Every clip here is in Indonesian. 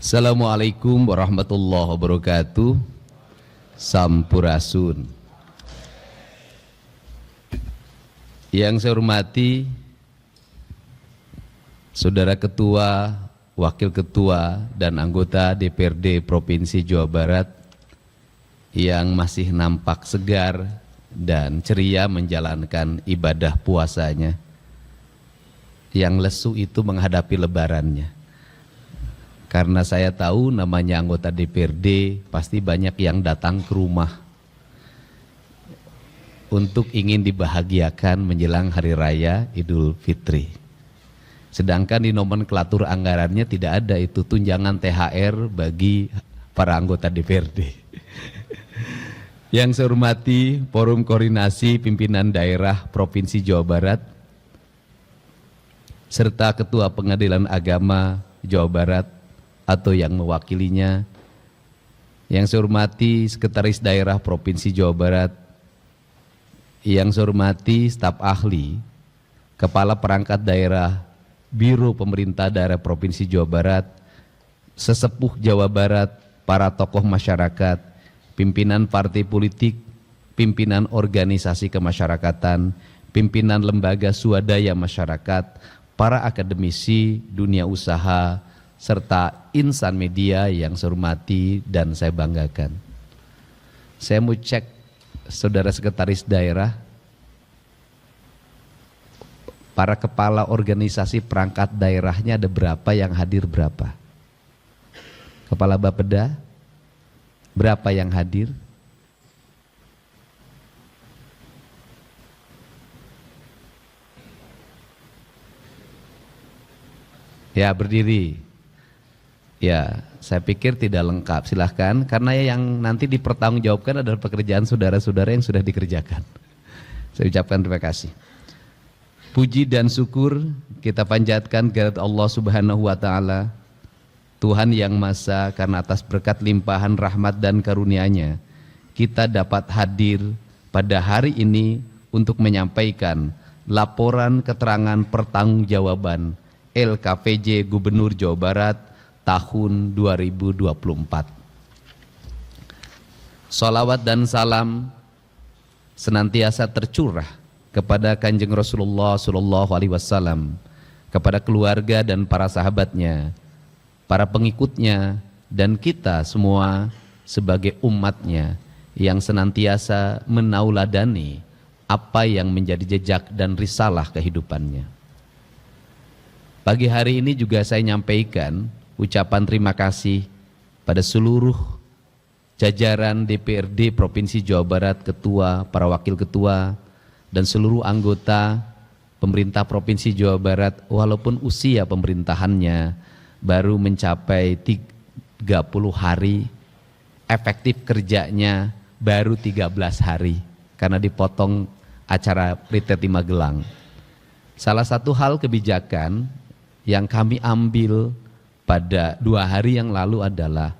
Assalamualaikum warahmatullahi wabarakatuh. Sampurasun. Yang saya hormati Saudara Ketua, Wakil Ketua, dan anggota DPRD Provinsi Jawa Barat yang masih nampak segar dan ceria menjalankan ibadah puasanya. Yang lesu itu menghadapi lebarannya. Karena saya tahu namanya anggota DPRD pasti banyak yang datang ke rumah untuk ingin dibahagiakan menjelang Hari Raya Idul Fitri. Sedangkan di nomenklatur anggarannya tidak ada itu tunjangan THR bagi para anggota DPRD. Yang saya hormati Forum Koordinasi Pimpinan Daerah Provinsi Jawa Barat serta Ketua Pengadilan Agama Jawa Barat atau yang mewakilinya, yang saya hormati Sekretaris Daerah Provinsi Jawa Barat, yang saya hormati staf ahli, Kepala Perangkat Daerah, Biro Pemerintah Daerah Provinsi Jawa Barat, sesepuh Jawa Barat, para tokoh masyarakat, pimpinan partai politik, pimpinan organisasi kemasyarakatan, pimpinan lembaga swadaya masyarakat, para akademisi, dunia usaha, serta insan media yang saya hormati dan saya banggakan. Saya mau cek Saudara Sekretaris Daerah, para kepala organisasi perangkat daerahnya ada berapa, yang hadir berapa? Kepala Bapeda, berapa yang hadir? Ya, berdiri. Ya, saya pikir tidak lengkap, silahkan, karena yang nanti dipertanggungjawabkan adalah pekerjaan saudara-saudara yang sudah dikerjakan. Saya ucapkan terima kasih. Puji dan syukur kita panjatkan kepada Allah Subhanahu wa Ta'ala, Tuhan yang Maha, karena atas berkat limpahan rahmat dan karunia-Nya kita dapat hadir pada hari ini untuk menyampaikan laporan keterangan pertanggungjawaban LKPJ Gubernur Jawa Barat tahun 2024. Salawat dan salam senantiasa tercurah kepada Kanjeng Rasulullah Sallallahu Alaihi Wasallam, kepada keluarga dan para sahabatnya, para pengikutnya, dan kita semua sebagai umatnya yang senantiasa menauladani apa yang menjadi jejak dan risalah kehidupannya. Pagi hari ini juga saya nyampaikan ucapan terima kasih pada seluruh jajaran DPRD Provinsi Jawa Barat, ketua, para wakil ketua, dan seluruh anggota pemerintah Provinsi Jawa Barat, walaupun usia pemerintahannya baru mencapai 30 hari, efektif kerjanya baru 13 hari karena dipotong acara Ritet di Magelang. Salah satu hal kebijakan yang kami ambil pada 2 hari yang lalu adalah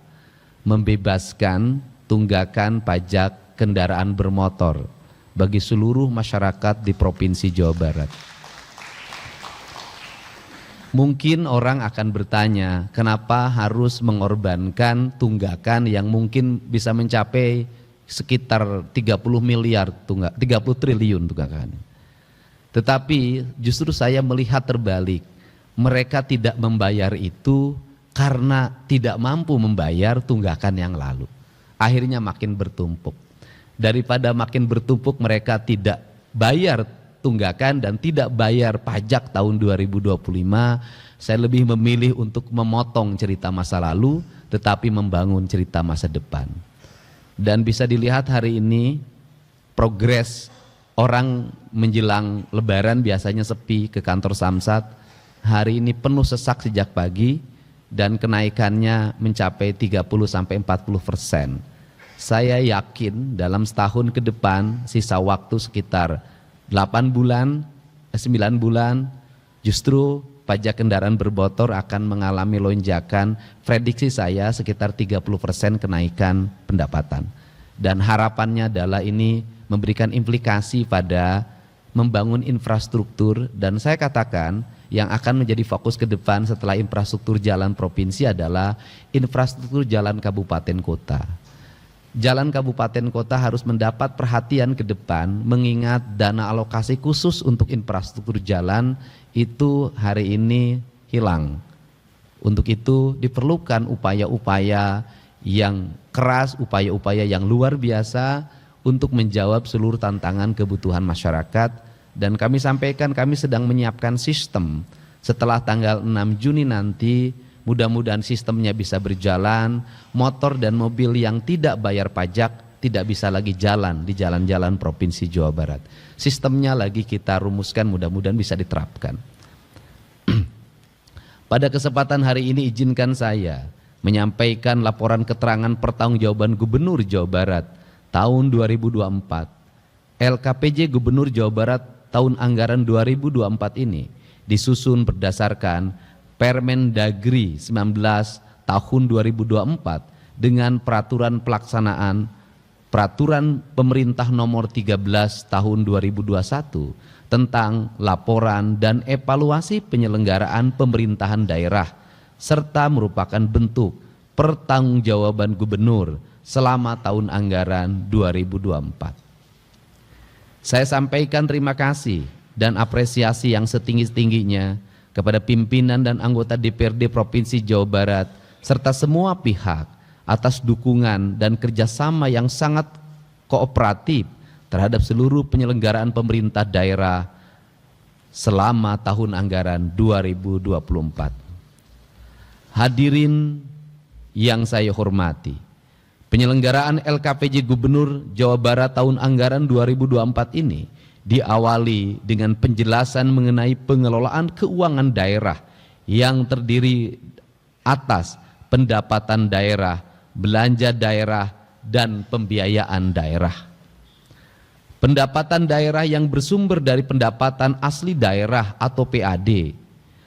membebaskan tunggakan pajak kendaraan bermotor bagi seluruh masyarakat di Provinsi Jawa Barat. Mungkin orang akan bertanya, kenapa harus mengorbankan tunggakan yang mungkin bisa mencapai sekitar 30 miliar, 30 triliun tunggakan. Tetapi justru saya melihat terbalik. Mereka tidak membayar itu karena tidak mampu membayar tunggakan yang lalu. Akhirnya makin bertumpuk. Daripada makin bertumpuk mereka tidak bayar tunggakan dan tidak bayar pajak tahun 2025, saya lebih memilih untuk memotong cerita masa lalu tetapi membangun cerita masa depan. Dan bisa dilihat hari ini progres orang menjelang lebaran biasanya sepi ke kantor Samsat. Hari ini penuh sesak sejak pagi dan kenaikannya mencapai 30-40%. Saya yakin dalam setahun ke depan, sisa waktu sekitar 9 bulan, justru pajak kendaraan bermotor akan mengalami lonjakan. Prediksi saya sekitar 30% kenaikan pendapatan. Dan harapannya adalah ini memberikan implikasi pada membangun infrastruktur, dan saya katakan yang akan menjadi fokus ke depan setelah infrastruktur jalan provinsi adalah infrastruktur jalan kabupaten kota. Jalan kabupaten kota harus mendapat perhatian ke depan mengingat dana alokasi khusus untuk infrastruktur jalan itu hari ini hilang. Untuk itu diperlukan upaya-upaya yang keras, upaya-upaya yang luar biasa untuk menjawab seluruh tantangan kebutuhan masyarakat. Dan kami sampaikan kami sedang menyiapkan sistem setelah tanggal 6 Juni nanti, mudah-mudahan sistemnya bisa berjalan, motor dan mobil yang tidak bayar pajak tidak bisa lagi jalan di jalan-jalan Provinsi Jawa Barat. Sistemnya lagi kita rumuskan, mudah-mudahan bisa diterapkan. Pada kesempatan hari ini izinkan saya menyampaikan laporan keterangan pertanggungjawaban Gubernur Jawa Barat tahun 2024. LKPJ Gubernur Jawa Barat tahun anggaran 2024 ini disusun berdasarkan Permendagri 19 tahun 2024 dengan peraturan pelaksanaan Peraturan Pemerintah Nomor 13 tahun 2021 tentang laporan dan evaluasi penyelenggaraan pemerintahan daerah serta merupakan bentuk pertanggungjawaban gubernur selama tahun anggaran 2024. Saya sampaikan terima kasih dan apresiasi yang setinggi-tingginya kepada pimpinan dan anggota DPRD Provinsi Jawa Barat serta semua pihak atas dukungan dan kerjasama yang sangat kooperatif terhadap seluruh penyelenggaraan pemerintah daerah selama tahun anggaran 2024. Hadirin yang saya hormati, penyelenggaraan LKPJ Gubernur Jawa Barat tahun anggaran 2024 ini diawali dengan penjelasan mengenai pengelolaan keuangan daerah yang terdiri atas pendapatan daerah, belanja daerah, dan pembiayaan daerah. Pendapatan daerah yang bersumber dari pendapatan asli daerah atau PAD,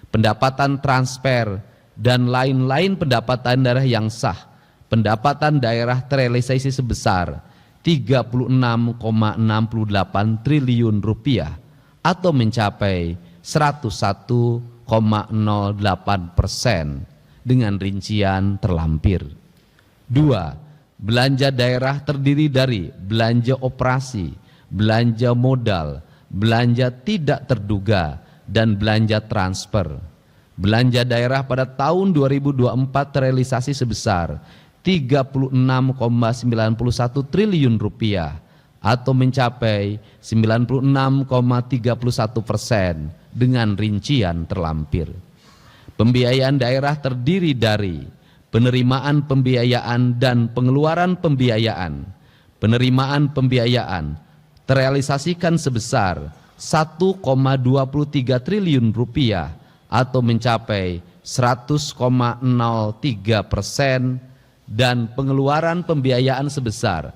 pendapatan transfer, dan lain-lain pendapatan daerah yang sah. Pendapatan daerah terrealisasi sebesar 36,68 triliun rupiah atau mencapai 101,08% dengan rincian terlampir. 2. Belanja daerah terdiri dari belanja operasi, belanja modal, belanja tidak terduga, dan belanja transfer. Belanja daerah pada tahun 2024 terrealisasi sebesar 36,91 triliun rupiah atau mencapai 96,31% dengan rincian terlampir. Pembiayaan daerah terdiri dari penerimaan pembiayaan dan pengeluaran pembiayaan. Penerimaan pembiayaan terrealisasikan sebesar 1,23 triliun rupiah atau mencapai 100,03% dan pengeluaran pembiayaan sebesar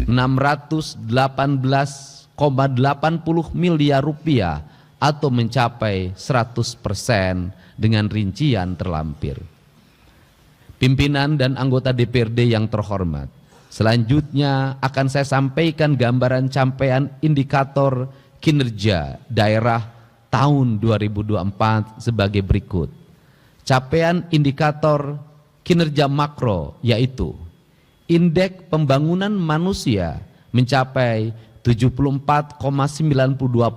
618,80 miliar rupiah atau mencapai 100% dengan rincian terlampir. Pimpinan dan anggota DPRD yang terhormat, selanjutnya akan saya sampaikan gambaran capaian indikator kinerja daerah tahun 2024 sebagai berikut. Capaian indikator kinerja makro yaitu indeks pembangunan manusia mencapai 74,92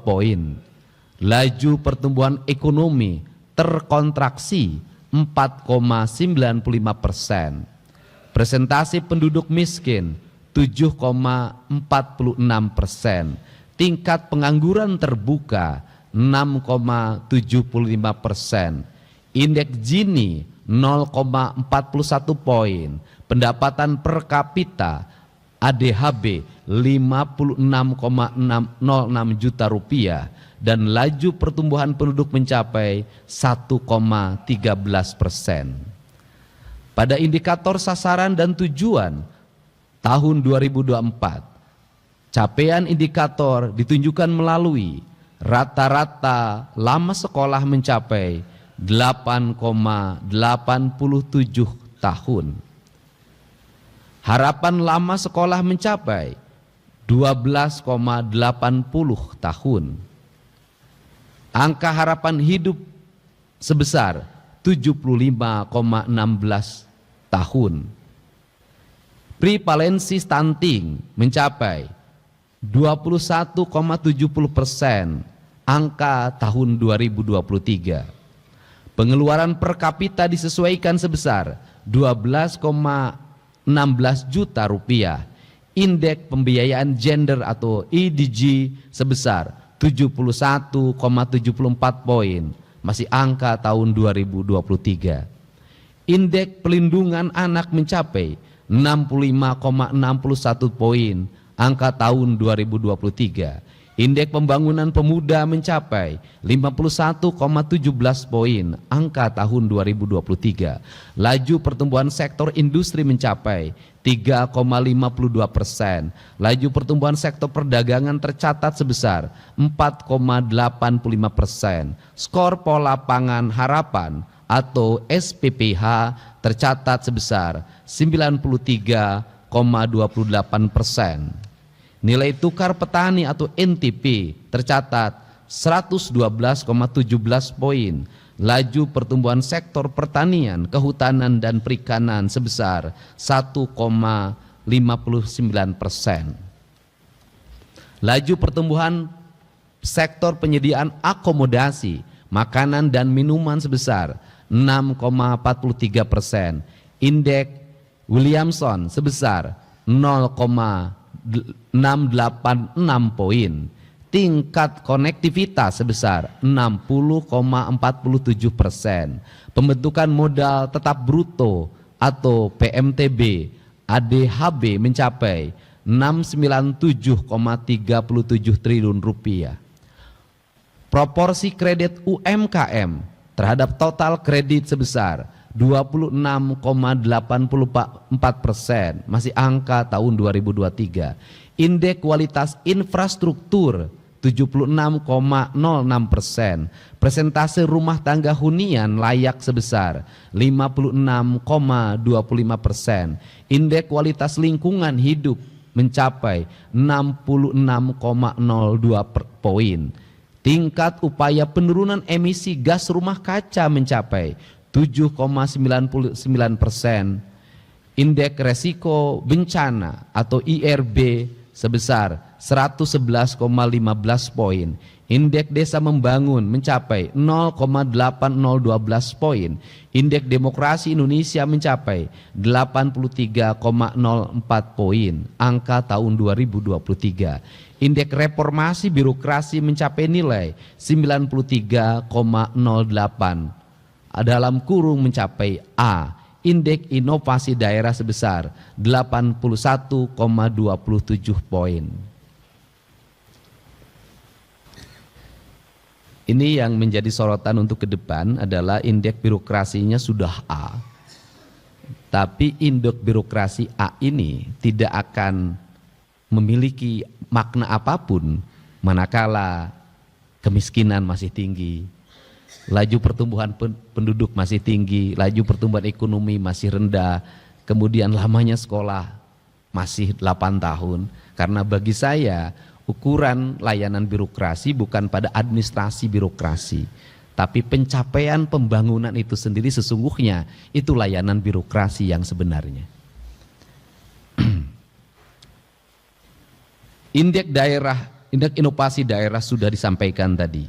poin, laju pertumbuhan ekonomi terkontraksi 4,95%, presentasi penduduk miskin 7,46%, tingkat pengangguran terbuka 6,75%, indeks Gini 0,41 poin, pendapatan per kapita ADHB 56,06 juta rupiah, dan laju pertumbuhan penduduk mencapai 1,13%. Pada indikator sasaran dan tujuan tahun 2024, capaian indikator ditunjukkan melalui rata-rata lama sekolah mencapai 8,87 tahun. Harapan lama sekolah mencapai 12,80 tahun. Angka harapan hidup sebesar 75,16 tahun. Prevalensi stunting mencapai 21,70%, angka tahun 2023. Pengeluaran per kapita disesuaikan sebesar 12,16 juta rupiah. Indeks pembiayaan gender atau IDG sebesar 71,74 poin, masih angka tahun 2023. Indeks pelindungan anak mencapai 65,61 poin, angka tahun 2023. Indeks pembangunan pemuda mencapai 51,17 poin, angka tahun 2023. Laju pertumbuhan sektor industri mencapai 3,52%. Laju pertumbuhan sektor perdagangan tercatat sebesar 4,85%. Skor pola pangan harapan atau SPPH tercatat sebesar 93,28%. Nilai tukar petani atau NTP tercatat 112,17 poin. Laju pertumbuhan sektor pertanian, kehutanan dan perikanan sebesar 1,59%. Laju pertumbuhan sektor penyediaan akomodasi, makanan dan minuman sebesar 6,43%. Indeks Williamson sebesar 0,686 poin. Tingkat konektivitas sebesar 60,47%. Pembentukan modal tetap bruto atau PMTB ADHB mencapai 697,37 triliun rupiah. Proporsi kredit UMKM terhadap total kredit sebesar 26,84%, masih angka tahun 2023. Indeks kualitas infrastruktur 76,06%. Persentase rumah tangga hunian layak sebesar 56,25%. Indeks kualitas lingkungan hidup mencapai 66,02 poin. Tingkat upaya penurunan emisi gas rumah kaca mencapai 7,99%. Indeks resiko bencana atau IRB sebesar 111,15 poin. Indeks desa membangun mencapai 0,8012 poin. Indeks demokrasi Indonesia mencapai 83,04 poin, angka tahun 2023. Indeks reformasi birokrasi mencapai nilai 93,08, dalam kurung mencapai A. Indeks inovasi daerah sebesar 81,27 poin. Ini yang menjadi sorotan untuk ke depan adalah indeks birokrasinya sudah A. Tapi indeks birokrasi A ini tidak akan memiliki makna apapun manakala kemiskinan masih tinggi, laju pertumbuhan penduduk masih tinggi, laju pertumbuhan ekonomi masih rendah, kemudian lamanya sekolah masih 8 tahun. Karena bagi saya ukuran layanan birokrasi bukan pada administrasi birokrasi, tapi pencapaian pembangunan itu sendiri sesungguhnya itu layanan birokrasi yang sebenarnya. Indeks daerah, indeks inovasi daerah sudah disampaikan tadi.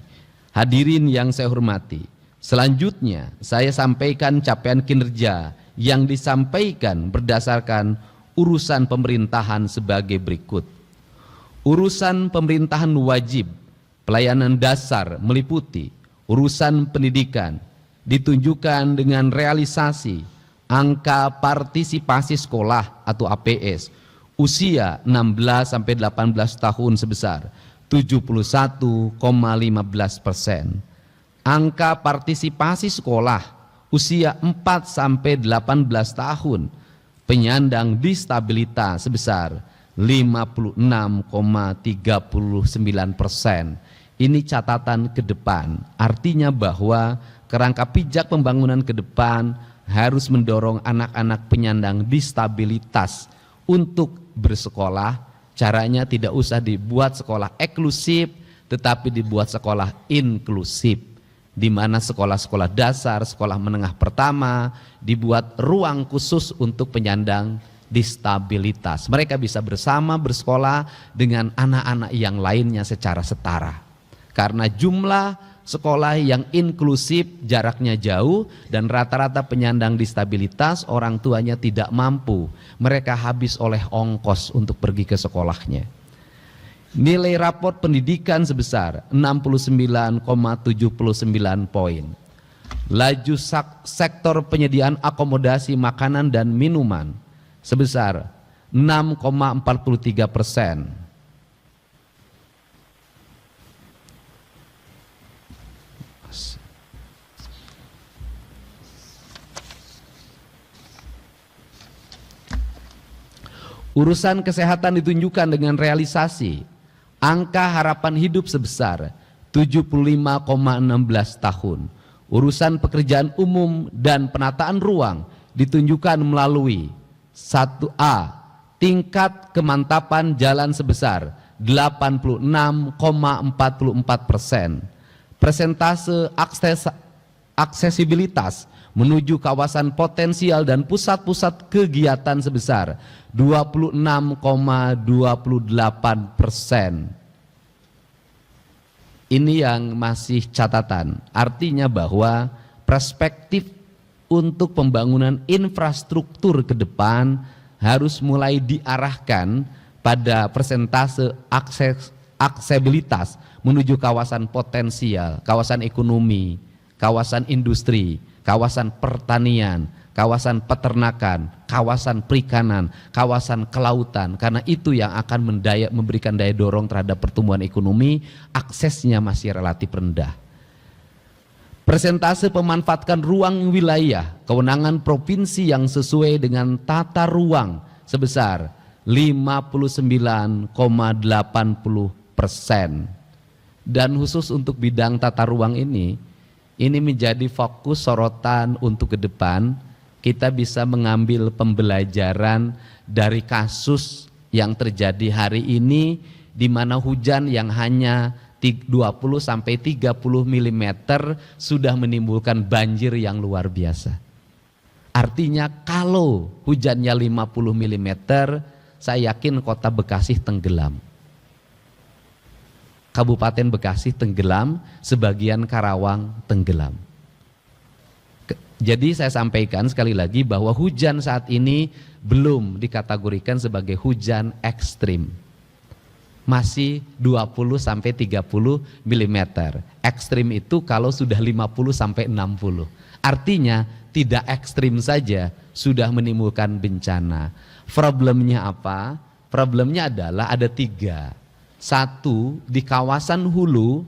Hadirin yang saya hormati, selanjutnya saya sampaikan capaian kinerja yang disampaikan berdasarkan urusan pemerintahan sebagai berikut. Urusan pemerintahan wajib pelayanan dasar meliputi urusan pendidikan, ditunjukkan dengan realisasi angka partisipasi sekolah atau APS usia 16-18 tahun sebesar 71,15%. Angka partisipasi sekolah usia 4-18 tahun penyandang disabilitas sebesar 56,39%. Ini catatan ke depan, artinya bahwa kerangka pijak pembangunan ke depan harus mendorong anak-anak penyandang disabilitas untuk bersekolah. Caranya tidak usah dibuat sekolah eksklusif, tetapi dibuat sekolah inklusif, di mana sekolah-sekolah dasar, sekolah menengah pertama dibuat ruang khusus untuk penyandang disabilitas. Mereka bisa bersama bersekolah dengan anak-anak yang lainnya secara setara. Karena jumlah sekolah yang inklusif jaraknya jauh dan rata-rata penyandang disabilitas orang tuanya tidak mampu. Mereka habis oleh ongkos untuk pergi ke sekolahnya. Nilai raport pendidikan sebesar 69,79 poin. Laju sektor penyediaan akomodasi makanan dan minuman sebesar 6,43%. Urusan kesehatan ditunjukkan dengan realisasi angka harapan hidup sebesar 75,16 tahun. Urusan pekerjaan umum dan penataan ruang ditunjukkan melalui 1A. Tingkat kemantapan jalan sebesar 86,44%. Persentase aksesibilitas menuju kawasan potensial dan pusat-pusat kegiatan sebesar 26,28%. Ini yang masih catatan, artinya bahwa perspektif untuk pembangunan infrastruktur ke depan harus mulai diarahkan pada persentase aksesibilitas menuju kawasan potensial, kawasan ekonomi, kawasan industri, kawasan pertanian, kawasan peternakan, kawasan perikanan, kawasan kelautan. Karena itu yang akan memberikan daya dorong terhadap pertumbuhan ekonomi, aksesnya masih relatif rendah. Persentase pemanfaatkan ruang wilayah, kewenangan provinsi yang sesuai dengan tata ruang sebesar 59,80%. Dan khusus untuk bidang tata ruang ini menjadi fokus sorotan untuk ke depan. Kita bisa mengambil pembelajaran dari kasus yang terjadi hari ini, di mana hujan yang hanya 20-30 mm sudah menimbulkan banjir yang luar biasa. Artinya kalau hujannya 50 mm, saya yakin kota Bekasi tenggelam. Kabupaten Bekasi tenggelam, sebagian Karawang tenggelam. Jadi saya sampaikan sekali lagi bahwa hujan saat ini belum dikategorikan sebagai hujan ekstrim. Masih 20-30 mm. Ekstrim itu kalau sudah 50-60. Artinya tidak ekstrim saja sudah menimbulkan bencana. Problemnya apa? Problemnya adalah ada 3. 1, di kawasan hulu,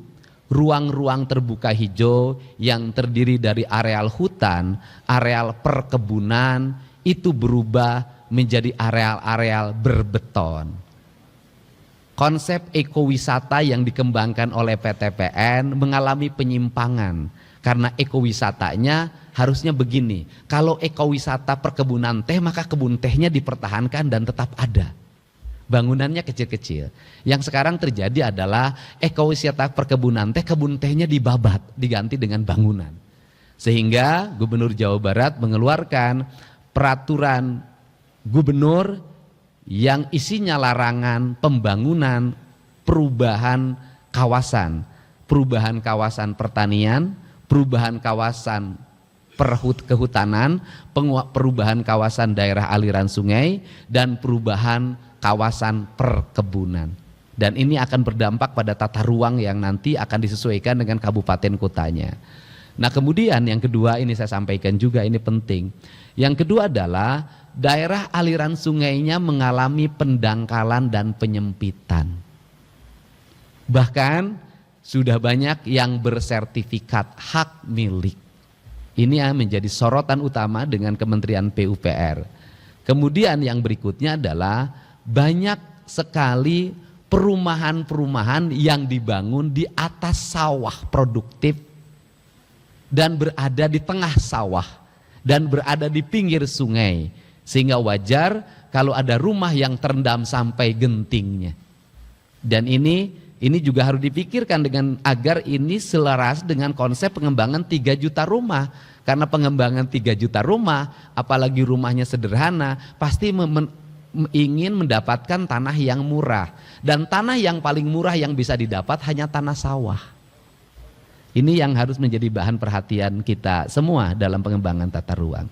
ruang-ruang terbuka hijau yang terdiri dari areal hutan, areal perkebunan, itu berubah menjadi areal-areal berbeton. Konsep ekowisata yang dikembangkan oleh PTPN mengalami penyimpangan, karena ekowisatanya harusnya begini, kalau ekowisata perkebunan teh maka kebun tehnya dipertahankan dan tetap ada. Bangunannya kecil-kecil. Yang sekarang terjadi adalah ekowisata perkebunan teh, kebun tehnya dibabat, diganti dengan bangunan. Sehingga Gubernur Jawa Barat mengeluarkan peraturan gubernur yang isinya larangan pembangunan perubahan kawasan pertanian, perubahan kawasan kehutanan, perubahan kawasan daerah aliran sungai, dan perubahan kawasan perkebunan. Dan ini akan berdampak pada tata ruang yang nanti akan disesuaikan dengan kabupaten kotanya. Nah kemudian yang kedua, ini saya sampaikan juga, ini penting. Yang kedua adalah daerah aliran sungainya mengalami pendangkalan dan penyempitan. Bahkan sudah banyak yang bersertifikat hak milik. Ini yang menjadi sorotan utama dengan Kementerian PUPR. Kemudian yang berikutnya adalah banyak sekali perumahan-perumahan yang dibangun di atas sawah produktif dan berada di tengah sawah dan berada di pinggir sungai, sehingga wajar kalau ada rumah yang terendam sampai gentingnya. Dan ini Ini juga harus dipikirkan dengan agar ini selaras dengan konsep pengembangan 3 juta rumah. Karena pengembangan 3 juta rumah, apalagi rumahnya sederhana, pasti ingin mendapatkan tanah yang murah. Dan tanah yang paling murah yang bisa didapat hanya tanah sawah. Ini yang harus menjadi bahan perhatian kita semua dalam pengembangan tata ruang.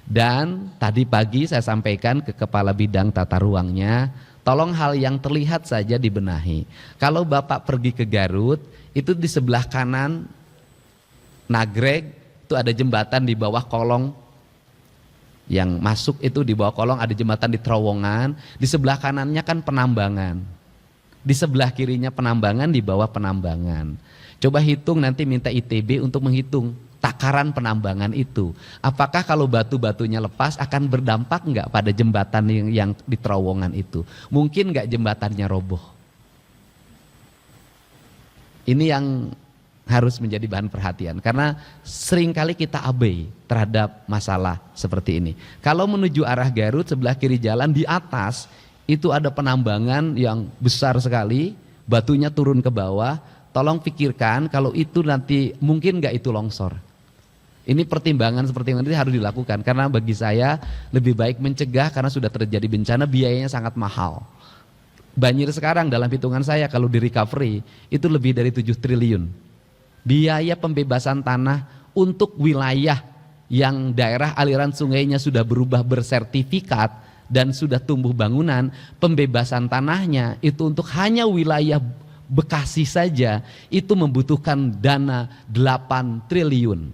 Dan tadi pagi saya sampaikan ke kepala bidang tata ruangnya, tolong hal yang terlihat saja dibenahi. Kalau Bapak pergi ke Garut, itu di sebelah kanan Nagreg, itu ada jembatan di bawah kolong. Yang masuk itu di bawah kolong ada jembatan di terowongan, di sebelah kanannya kan penambangan. Di sebelah kirinya penambangan, di bawah penambangan. Coba hitung, nanti minta ITB untuk menghitung takaran penambangan itu. Apakah kalau batu-batunya lepas akan berdampak enggak pada jembatan yang di terowongan itu? Mungkin enggak jembatannya roboh? Ini yang harus menjadi bahan perhatian, karena seringkali kita abai terhadap masalah seperti ini. Kalau menuju arah Garut, sebelah kiri jalan di atas itu ada penambangan yang besar sekali, batunya turun ke bawah. Tolong pikirkan kalau itu nanti mungkin enggak itu longsor. Ini pertimbangan seperti ini harus dilakukan, karena bagi saya lebih baik mencegah, karena sudah terjadi bencana biayanya sangat mahal. Banjir sekarang dalam hitungan saya kalau di recovery itu lebih dari 7 triliun. Biaya pembebasan tanah untuk wilayah yang daerah aliran sungainya sudah berubah bersertifikat dan sudah tumbuh bangunan, pembebasan tanahnya itu untuk hanya wilayah Bekasi saja itu membutuhkan dana 8 triliun.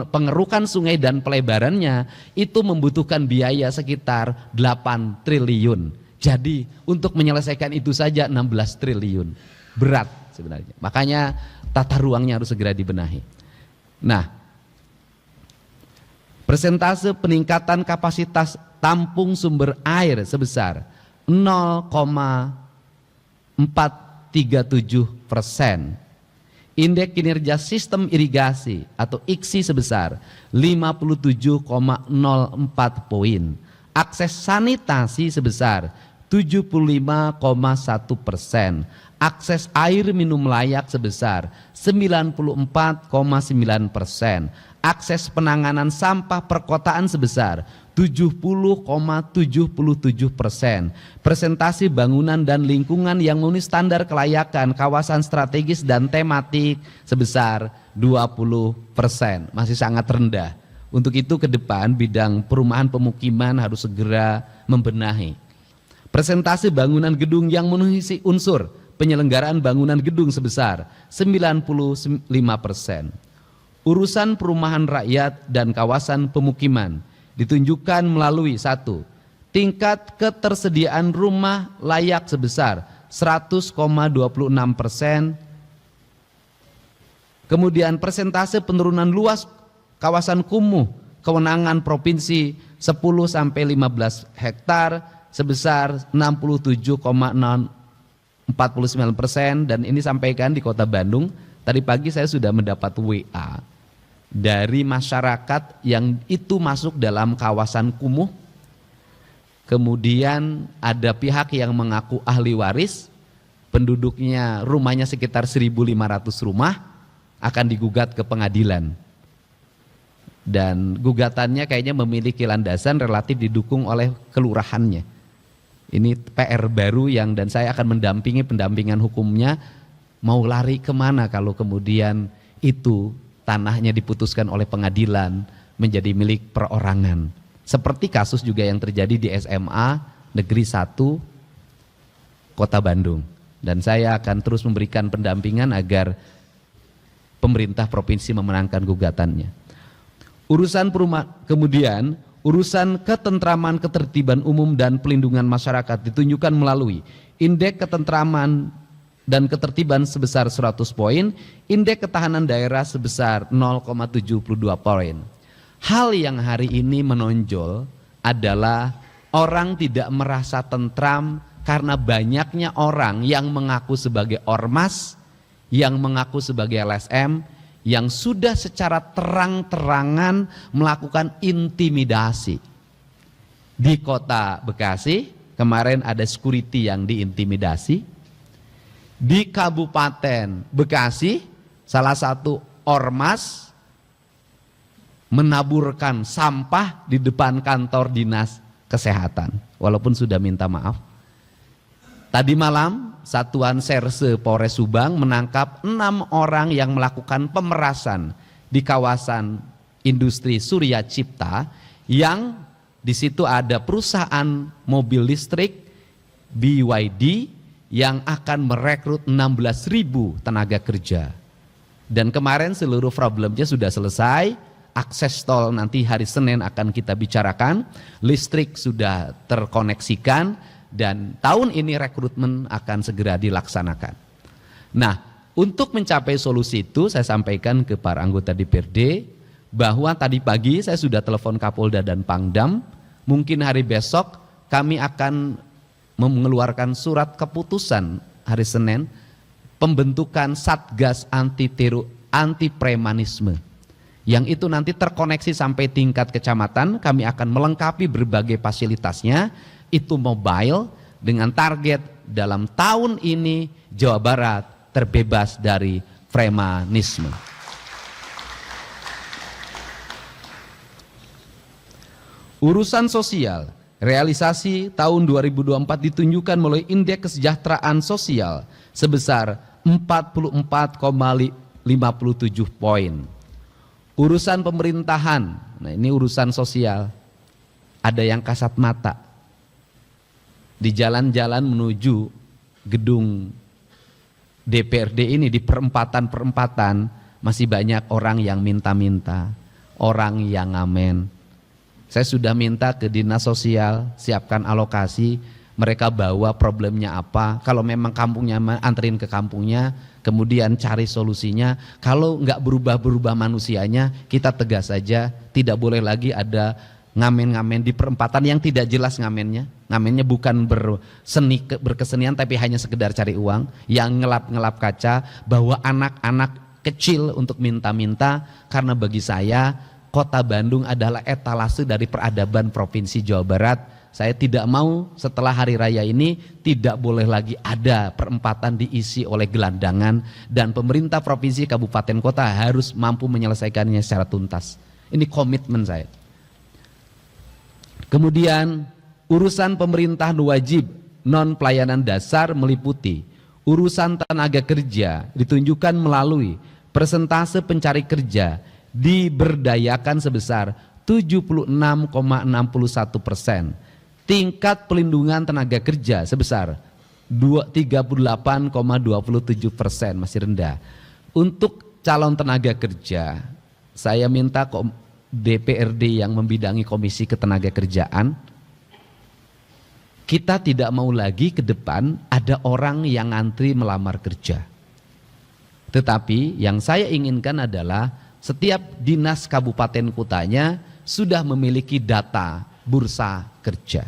Pengerukan sungai dan pelebarannya itu membutuhkan biaya sekitar 8 triliun. Jadi untuk menyelesaikan itu saja 16 triliun. Berat sebenarnya. Makanya tata ruangnya harus segera dibenahi. Nah, persentase peningkatan kapasitas tampung sumber air sebesar 0,437%. Indeks kinerja sistem irigasi atau IKSI sebesar 57,04 poin. Akses sanitasi sebesar 75,1%. Akses air minum layak sebesar 94,9%. Akses penanganan sampah perkotaan sebesar 70,77%. Presentasi bangunan dan lingkungan yang memenuhi standar kelayakan kawasan strategis dan tematik sebesar 20%. Masih sangat rendah. Untuk itu ke depan bidang perumahan pemukiman harus segera membenahi. Presentasi bangunan gedung yang memenuhi unsur penyelenggaraan bangunan gedung sebesar 95%. Urusan perumahan rakyat dan kawasan pemukiman ditunjukkan melalui 1. Tingkat ketersediaan rumah layak sebesar 100,26%. Kemudian persentase penurunan luas kawasan kumuh kewenangan provinsi 10-15 hektar sebesar 67,49%, dan ini sampaikan di Kota Bandung. Tadi pagi saya sudah mendapat WA dari masyarakat yang itu masuk dalam kawasan kumuh. Kemudian ada pihak yang mengaku ahli waris, penduduknya rumahnya sekitar 1.500 rumah, akan digugat ke pengadilan. Dan gugatannya kayaknya memiliki landasan relatif didukung oleh kelurahannya. Ini PR baru dan saya akan mendampingi pendampingan hukumnya. Mau lari kemana kalau kemudian itu tanahnya diputuskan oleh pengadilan menjadi milik perorangan. Seperti kasus juga yang terjadi di SMA Negeri 1 Kota Bandung. Dan saya akan terus memberikan pendampingan agar pemerintah provinsi memenangkan gugatannya. Kemudian urusan ketentraman, ketertiban umum dan pelindungan masyarakat ditunjukkan melalui indeks ketentraman dan ketertiban sebesar 100 poin, indeks ketahanan daerah sebesar 0,72 poin. Hal yang hari ini menonjol adalah orang tidak merasa tentram karena banyaknya orang yang mengaku sebagai ormas, yang mengaku sebagai LSM, yang sudah secara terang-terangan melakukan intimidasi. Di Kota Bekasi kemarin ada security yang diintimidasi. Di Kabupaten Bekasi, salah satu ormas menaburkan sampah di depan kantor dinas kesehatan, walaupun sudah minta maaf. Tadi malam, Satuan Serse Polres Subang menangkap 6 orang yang melakukan pemerasan di kawasan industri Surya Cipta, yang di situ ada perusahaan mobil listrik BYD yang akan merekrut 16.000 tenaga kerja. Dan kemarin seluruh problemnya sudah selesai. Akses tol nanti hari Senin akan kita bicarakan, listrik sudah terkoneksikan, dan tahun ini rekrutmen akan segera dilaksanakan. Nah, untuk mencapai solusi itu saya sampaikan ke para anggota DPRD bahwa tadi pagi saya sudah telepon Kapolda dan Pangdam, mungkin hari besok kami akan mengeluarkan surat keputusan hari Senin pembentukan Satgas anti premanisme, yang itu nanti terkoneksi sampai tingkat kecamatan. Kami akan melengkapi berbagai fasilitasnya, itu mobile, dengan target dalam tahun ini Jawa Barat terbebas dari premanisme. Urusan sosial, realisasi tahun 2024 ditunjukkan melalui indeks kesejahteraan sosial sebesar 44,57 poin. Urusan pemerintahan, nah ini urusan sosial, ada yang kasat mata. Di jalan-jalan menuju gedung DPRD ini, di perempatan-perempatan masih banyak orang yang minta-minta, orang yang ngamen. Saya sudah minta ke dinas sosial, siapkan alokasi, mereka bawa problemnya apa, kalau memang kampungnya anterin ke kampungnya, kemudian cari solusinya. Kalau nggak berubah-berubah manusianya, kita tegas saja, tidak boleh lagi ada ngamen-ngamen di perempatan yang tidak jelas ngamennya. Ngamennya bukan berkesenian tapi hanya sekedar cari uang, yang ngelap-ngelap kaca, bawa anak-anak kecil untuk minta-minta. Karena bagi saya Kota Bandung adalah etalase dari peradaban Provinsi Jawa Barat. Saya tidak mau setelah hari raya ini tidak boleh lagi ada perempatan diisi oleh gelandangan, dan pemerintah provinsi, kabupaten, kota harus mampu menyelesaikannya secara tuntas. Ini komitmen saya. Kemudian urusan pemerintahan wajib non pelayanan dasar meliputi urusan tenaga kerja, ditunjukkan melalui persentase pencari kerja diberdayakan sebesar 76,61%. Tingkat pelindungan tenaga kerja sebesar 38,27%, masih rendah. Untuk calon tenaga kerja, saya minta DPRD yang membidangi Komisi Ketenagakerjaan, kita tidak mau lagi ke depan ada orang yang ngantri melamar kerja. Tetapi yang saya inginkan adalah setiap dinas kabupaten kotanya sudah memiliki data bursa kerja.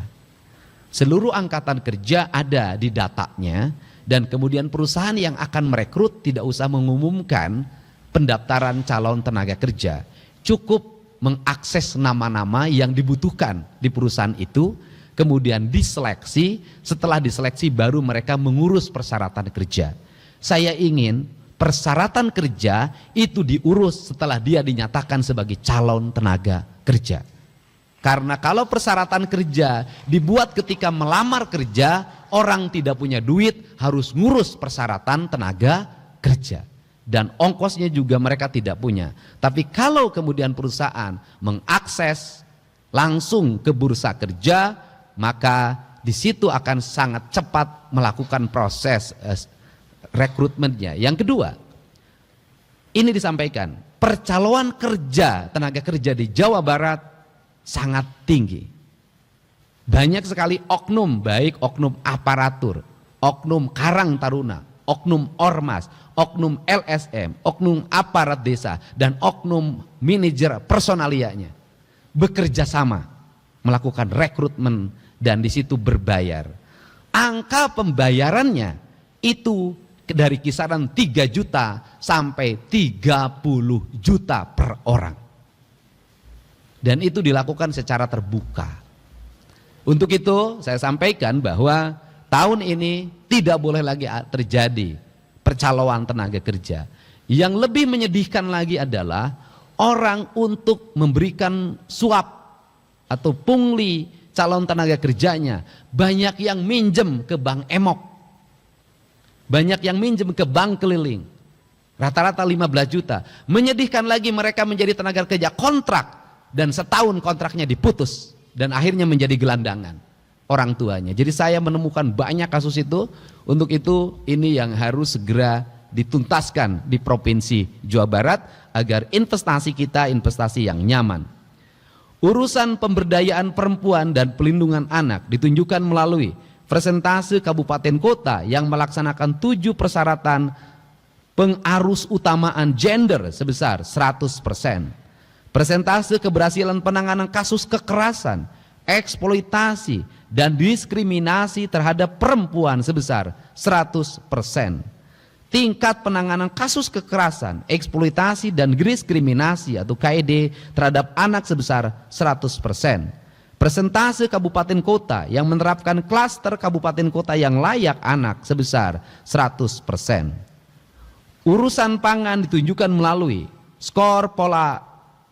Seluruh angkatan kerja ada di datanya, dan kemudian perusahaan yang akan merekrut tidak usah mengumumkan pendaftaran calon tenaga kerja. Cukup mengakses nama-nama yang dibutuhkan di perusahaan itu, kemudian diseleksi. Setelah diseleksi baru mereka mengurus persyaratan kerja. Saya ingin persyaratan kerja itu diurus setelah dia dinyatakan sebagai calon tenaga kerja. Karena kalau persyaratan kerja dibuat ketika melamar kerja, orang tidak punya duit harus ngurus persyaratan tenaga kerja. Dan ongkosnya juga mereka tidak punya. Tapi kalau kemudian perusahaan mengakses langsung ke bursa kerja, maka di situ akan sangat cepat melakukan proses rekrutmennya. Yang kedua, ini disampaikan, percaloan kerja, tenaga kerja di Jawa Barat sangat tinggi. Banyak sekali oknum, baik oknum aparatur, oknum Karang Taruna, oknum ormas, oknum LSM, oknum aparat desa, dan oknum manajer personalianya bekerja sama melakukan rekrutmen, dan di situ berbayar. Angka pembayarannya itu dari kisaran 3 juta sampai 30 juta per orang. Dan itu dilakukan secara terbuka. Untuk itu saya sampaikan bahwa tahun ini tidak boleh lagi terjadi percaloan tenaga kerja. Yang lebih menyedihkan lagi adalah orang untuk memberikan suap atau pungli calon tenaga kerjanya, banyak yang minjem ke bank emok, banyak yang minjem ke bank keliling, rata-rata 15 juta. Menyedihkan lagi, mereka menjadi tenaga kerja kontrak dan setahun kontraknya diputus dan akhirnya menjadi gelandangan orang tuanya. Jadi saya menemukan banyak kasus itu. Untuk itu ini yang harus segera dituntaskan di Provinsi Jawa Barat agar investasi kita investasi yang nyaman. Urusan pemberdayaan perempuan dan pelindungan anak ditunjukkan melalui persentase kabupaten kota yang melaksanakan 7 persyaratan pengarus utamaan gender sebesar 100%. Persentase keberhasilan penanganan kasus kekerasan, eksploitasi, dan diskriminasi terhadap perempuan sebesar 100%. Tingkat penanganan kasus kekerasan, eksploitasi, dan diskriminasi atau KED terhadap anak sebesar 100%. Persentase kabupaten kota yang menerapkan klaster kabupaten kota yang layak anak sebesar 100%. Urusan pangan ditunjukkan melalui skor pola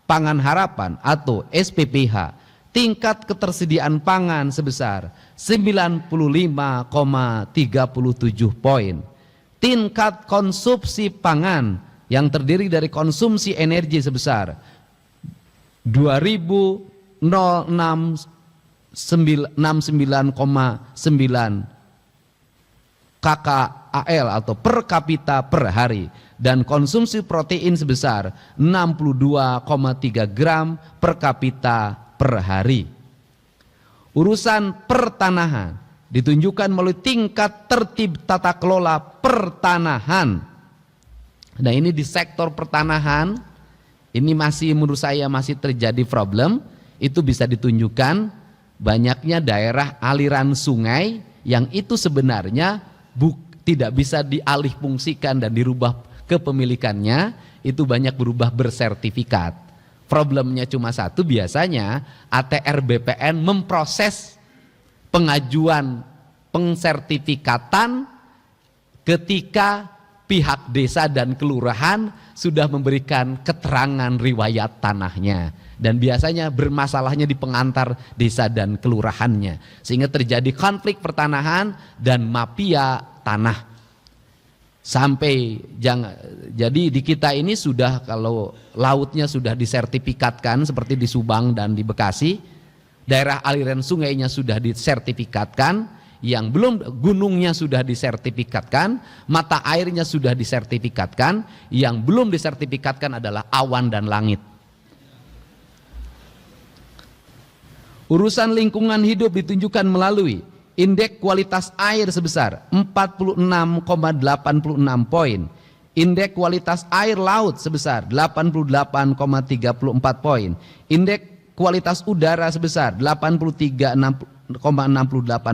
pangan harapan atau SPPH, tingkat ketersediaan pangan sebesar 95,37 poin. Tingkat konsumsi pangan yang terdiri dari konsumsi energi sebesar 2.069,9 KKAL atau per kapita per hari, dan konsumsi protein sebesar 62,3 gram per kapita per hari. Urusan pertanahan ditunjukkan melalui tingkat tertib tata kelola pertanahan. Nah, ini di sektor pertanahan ini masih menurut saya masih terjadi problem. Itu bisa ditunjukkan banyaknya daerah aliran sungai yang itu sebenarnya tidak bisa dialihfungsikan dan dirubah kepemilikannya, itu banyak berubah bersertifikat. Problemnya cuma satu, biasanya ATR BPN memproses pengajuan pengsertifikatan ketika pihak desa dan kelurahan sudah memberikan keterangan riwayat tanahnya, dan biasanya bermasalahnya di pengantar desa dan kelurahannya, sehingga terjadi konflik pertanahan dan mafia tanah. Jadi di kita ini sudah, kalau lautnya sudah disertifikatkan seperti di Subang dan di Bekasi, daerah aliran sungainya sudah disertifikatkan, yang belum gunungnya sudah disertifikatkan, mata airnya sudah disertifikatkan, yang belum disertifikatkan adalah awan dan langit. Urusan lingkungan hidup ditunjukkan melalui indeks kualitas air sebesar 46,86 poin, indeks kualitas air laut sebesar 88,34 poin, indeks kualitas udara sebesar 83,68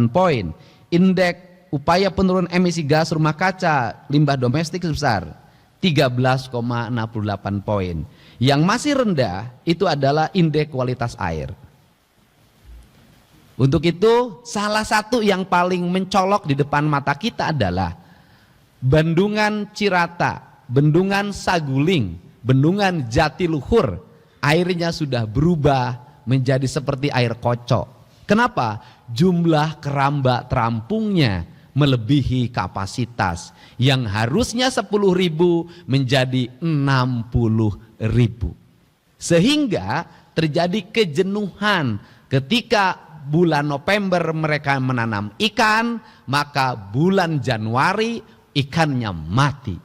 poin, indeks upaya penurunan emisi gas rumah kaca limbah domestik sebesar 13,68 poin. Yang masih rendah itu adalah indeks kualitas air. Untuk itu salah satu yang paling mencolok di depan mata kita adalah Bendungan Cirata, Bendungan Saguling, Bendungan Jatiluhur. Airnya sudah berubah menjadi seperti air kocok. Kenapa? Jumlah keramba terampungnya melebihi kapasitas, yang harusnya 10.000 menjadi 60.000. Sehingga terjadi kejenuhan ketika bulan November mereka menanam ikan, maka bulan Januari ikannya mati.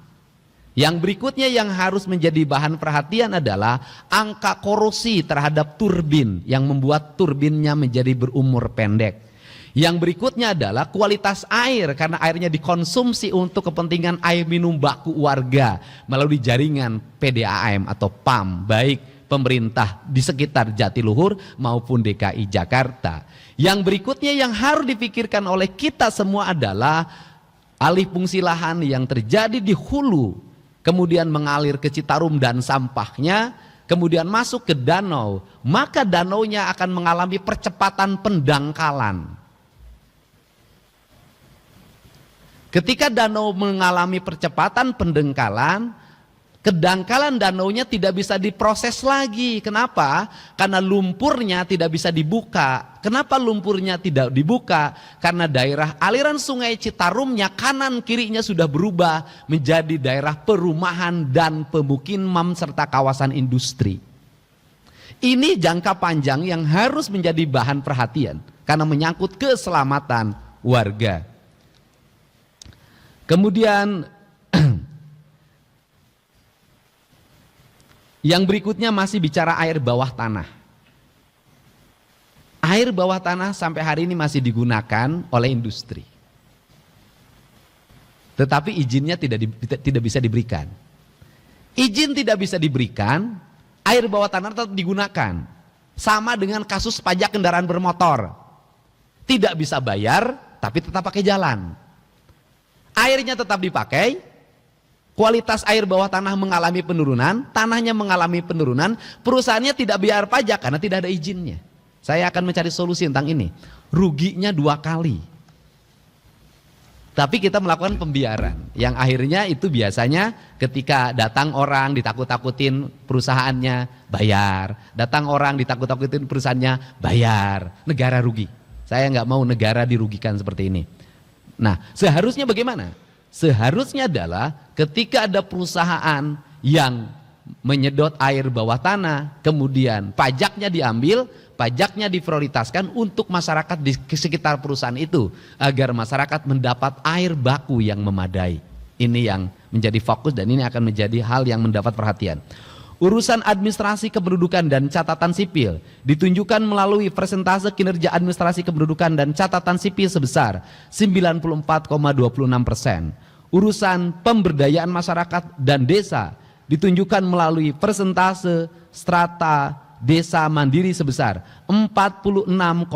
Yang berikutnya yang harus menjadi bahan perhatian adalah angka korosi terhadap turbin yang membuat turbinnya menjadi berumur pendek. Yang berikutnya adalah kualitas air, karena airnya dikonsumsi untuk kepentingan air minum baku warga melalui jaringan PDAM atau PAM, baik pemerintah di sekitar Jatiluhur maupun DKI Jakarta. Yang berikutnya yang harus dipikirkan oleh kita semua adalah alih fungsi lahan yang terjadi di hulu, kemudian mengalir ke Citarum dan sampahnya, kemudian masuk ke danau, maka danaunya akan mengalami percepatan pendangkalan. Ketika danau mengalami percepatan pendangkalan, kedangkalan danaunya tidak bisa diproses lagi. Kenapa? Karena lumpurnya tidak bisa dibuka. Kenapa lumpurnya tidak dibuka? Karena daerah aliran sungai Citarumnya kanan kirinya sudah berubah menjadi daerah perumahan dan pemukiman serta kawasan industri. Ini jangka panjang yang harus menjadi bahan perhatian karena menyangkut keselamatan warga. Kemudian yang berikutnya masih bicara air bawah tanah. Air bawah tanah sampai hari ini masih digunakan oleh industri. Tetapi izinnya tidak bisa diberikan. Izin tidak bisa diberikan, air bawah tanah tetap digunakan. Sama dengan kasus pajak kendaraan bermotor. Tidak bisa bayar, tapi tetap pakai jalan. Airnya tetap dipakai, kualitas air bawah tanah mengalami penurunan, tanahnya mengalami penurunan, perusahaannya tidak bayar pajak karena tidak ada izinnya. Saya akan mencari solusi tentang ini. Ruginya 2 kali. Tapi kita melakukan pembiaran, yang akhirnya itu biasanya ketika datang orang ditakut-takutin perusahaannya bayar, datang orang ditakut-takutin perusahaannya bayar, negara rugi. Saya nggak mau negara dirugikan seperti ini. Nah, seharusnya bagaimana? Seharusnya adalah ketika ada perusahaan yang menyedot air bawah tanah, kemudian pajaknya diambil, pajaknya diprioritaskan untuk masyarakat di sekitar perusahaan itu agar masyarakat mendapat air baku yang memadai. Ini yang menjadi fokus dan ini akan menjadi hal yang mendapat perhatian. Urusan administrasi kependudukan dan catatan sipil ditunjukkan melalui persentase kinerja administrasi kependudukan dan catatan sipil sebesar 94,26%. Urusan pemberdayaan masyarakat dan desa ditunjukkan melalui persentase strata desa mandiri sebesar 46,09%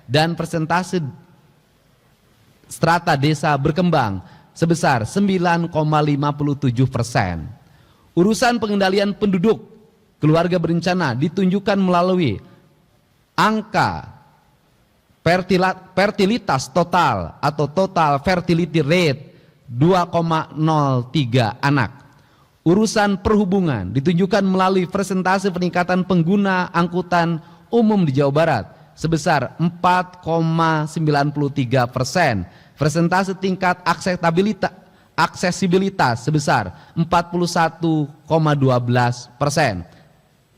dan persentase strata desa berkembang sebesar 9,57%. Urusan pengendalian penduduk keluarga berencana ditunjukkan melalui angka fertilitas total atau total fertility rate 2,03 anak. Urusan perhubungan ditunjukkan melalui persentase peningkatan pengguna angkutan umum di Jawa Barat sebesar 4,93%. Persentase tingkat aksesibilitas sebesar 41,12%.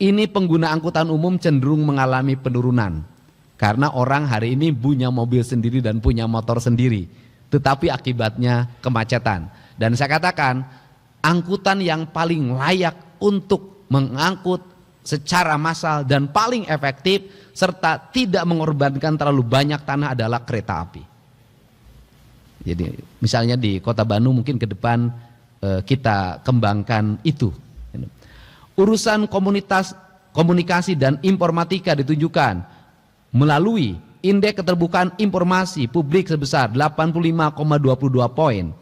Ini pengguna angkutan umum cenderung mengalami penurunan karena orang hari ini punya mobil sendiri dan punya motor sendiri, tetapi akibatnya kemacetan. Dan saya katakan angkutan yang paling layak untuk mengangkut secara massal dan paling efektif serta tidak mengorbankan terlalu banyak tanah adalah kereta api. Jadi misalnya di Kota Bandung mungkin ke depan kita kembangkan itu. Urusan komunikasi dan informatika ditunjukkan melalui indeks keterbukaan informasi publik sebesar 85,22 poin.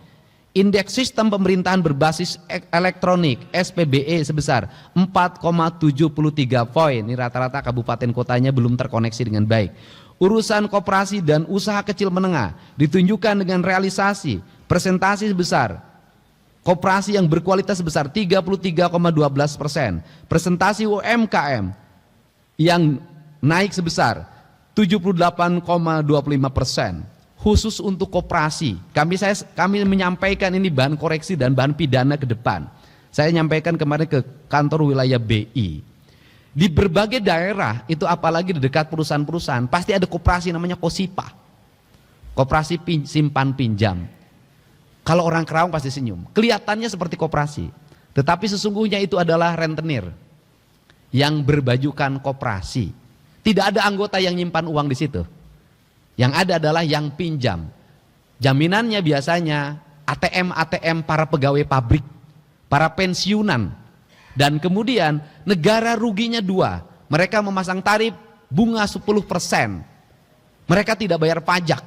Indeks sistem pemerintahan berbasis elektronik SPBE sebesar 4,73 poin. Ini rata-rata kabupaten kotanya belum terkoneksi dengan baik. Urusan koperasi dan usaha kecil menengah ditunjukkan dengan realisasi presentasi sebesar koperasi yang berkualitas sebesar 33,12%, presentasi UMKM yang naik sebesar 78,25%. Khusus untuk koperasi, kami menyampaikan ini bahan koreksi dan bahan pidana ke depan. Saya nyampaikan kemarin ke kantor wilayah BI. Di berbagai daerah itu apalagi di dekat perusahaan-perusahaan pasti ada koperasi namanya KOSIPA, koperasi simpan pinjam. Kalau orang Kerawang pasti senyum, kelihatannya seperti koperasi, tetapi sesungguhnya itu adalah rentenir yang berbajukan koperasi. Tidak ada anggota yang nyimpan uang di situ, yang ada adalah yang pinjam. Jaminannya biasanya ATM para pegawai pabrik, para pensiunan. Dan kemudian negara ruginya 2, mereka memasang tarif bunga 10%, mereka tidak bayar pajak.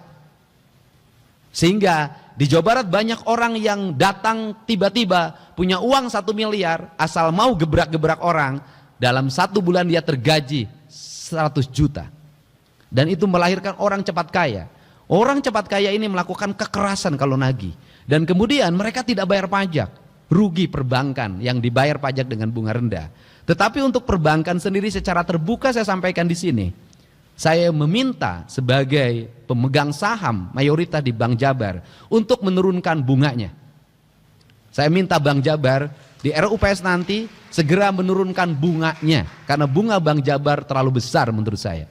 Sehingga di Jawa Barat banyak orang yang datang tiba-tiba punya uang 1 miliar, asal mau gebrak-gebrak orang, dalam 1 bulan dia tergaji 100 juta. Dan itu melahirkan orang cepat kaya. Orang cepat kaya ini melakukan kekerasan kalau nagih. Dan kemudian mereka tidak bayar pajak. Rugi perbankan yang dibayar pajak dengan bunga rendah. Tetapi untuk perbankan sendiri secara terbuka saya sampaikan di sini. Saya meminta sebagai pemegang saham mayoritas di Bank Jabar untuk menurunkan bunganya. Saya minta Bank Jabar di RUPS nanti segera menurunkan bunganya. Karena bunga Bank Jabar terlalu besar menurut saya.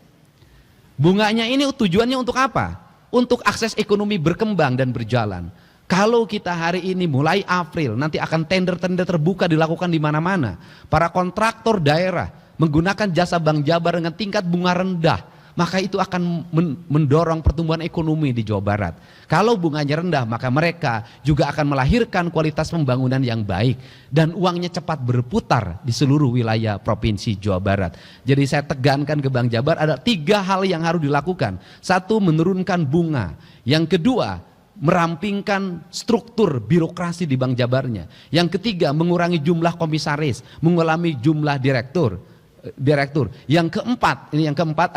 Bunganya ini tujuannya untuk apa? Untuk akses ekonomi berkembang dan berjalan. Kalau kita hari ini mulai April nanti akan tender-tender terbuka dilakukan di mana-mana. Para kontraktor daerah menggunakan jasa Bank Jabar dengan tingkat bunga rendah, maka itu akan mendorong pertumbuhan ekonomi di Jawa Barat. Kalau bunganya rendah, maka mereka juga akan melahirkan kualitas pembangunan yang baik dan uangnya cepat berputar di seluruh wilayah provinsi Jawa Barat. Jadi saya tegankan ke Bank Jabar ada 3 hal yang harus dilakukan. 1, menurunkan bunga. Yang kedua, merampingkan struktur birokrasi di Bank Jabarnya. Yang ketiga, mengurangi jumlah komisaris, mengurangi jumlah direktur. Yang keempat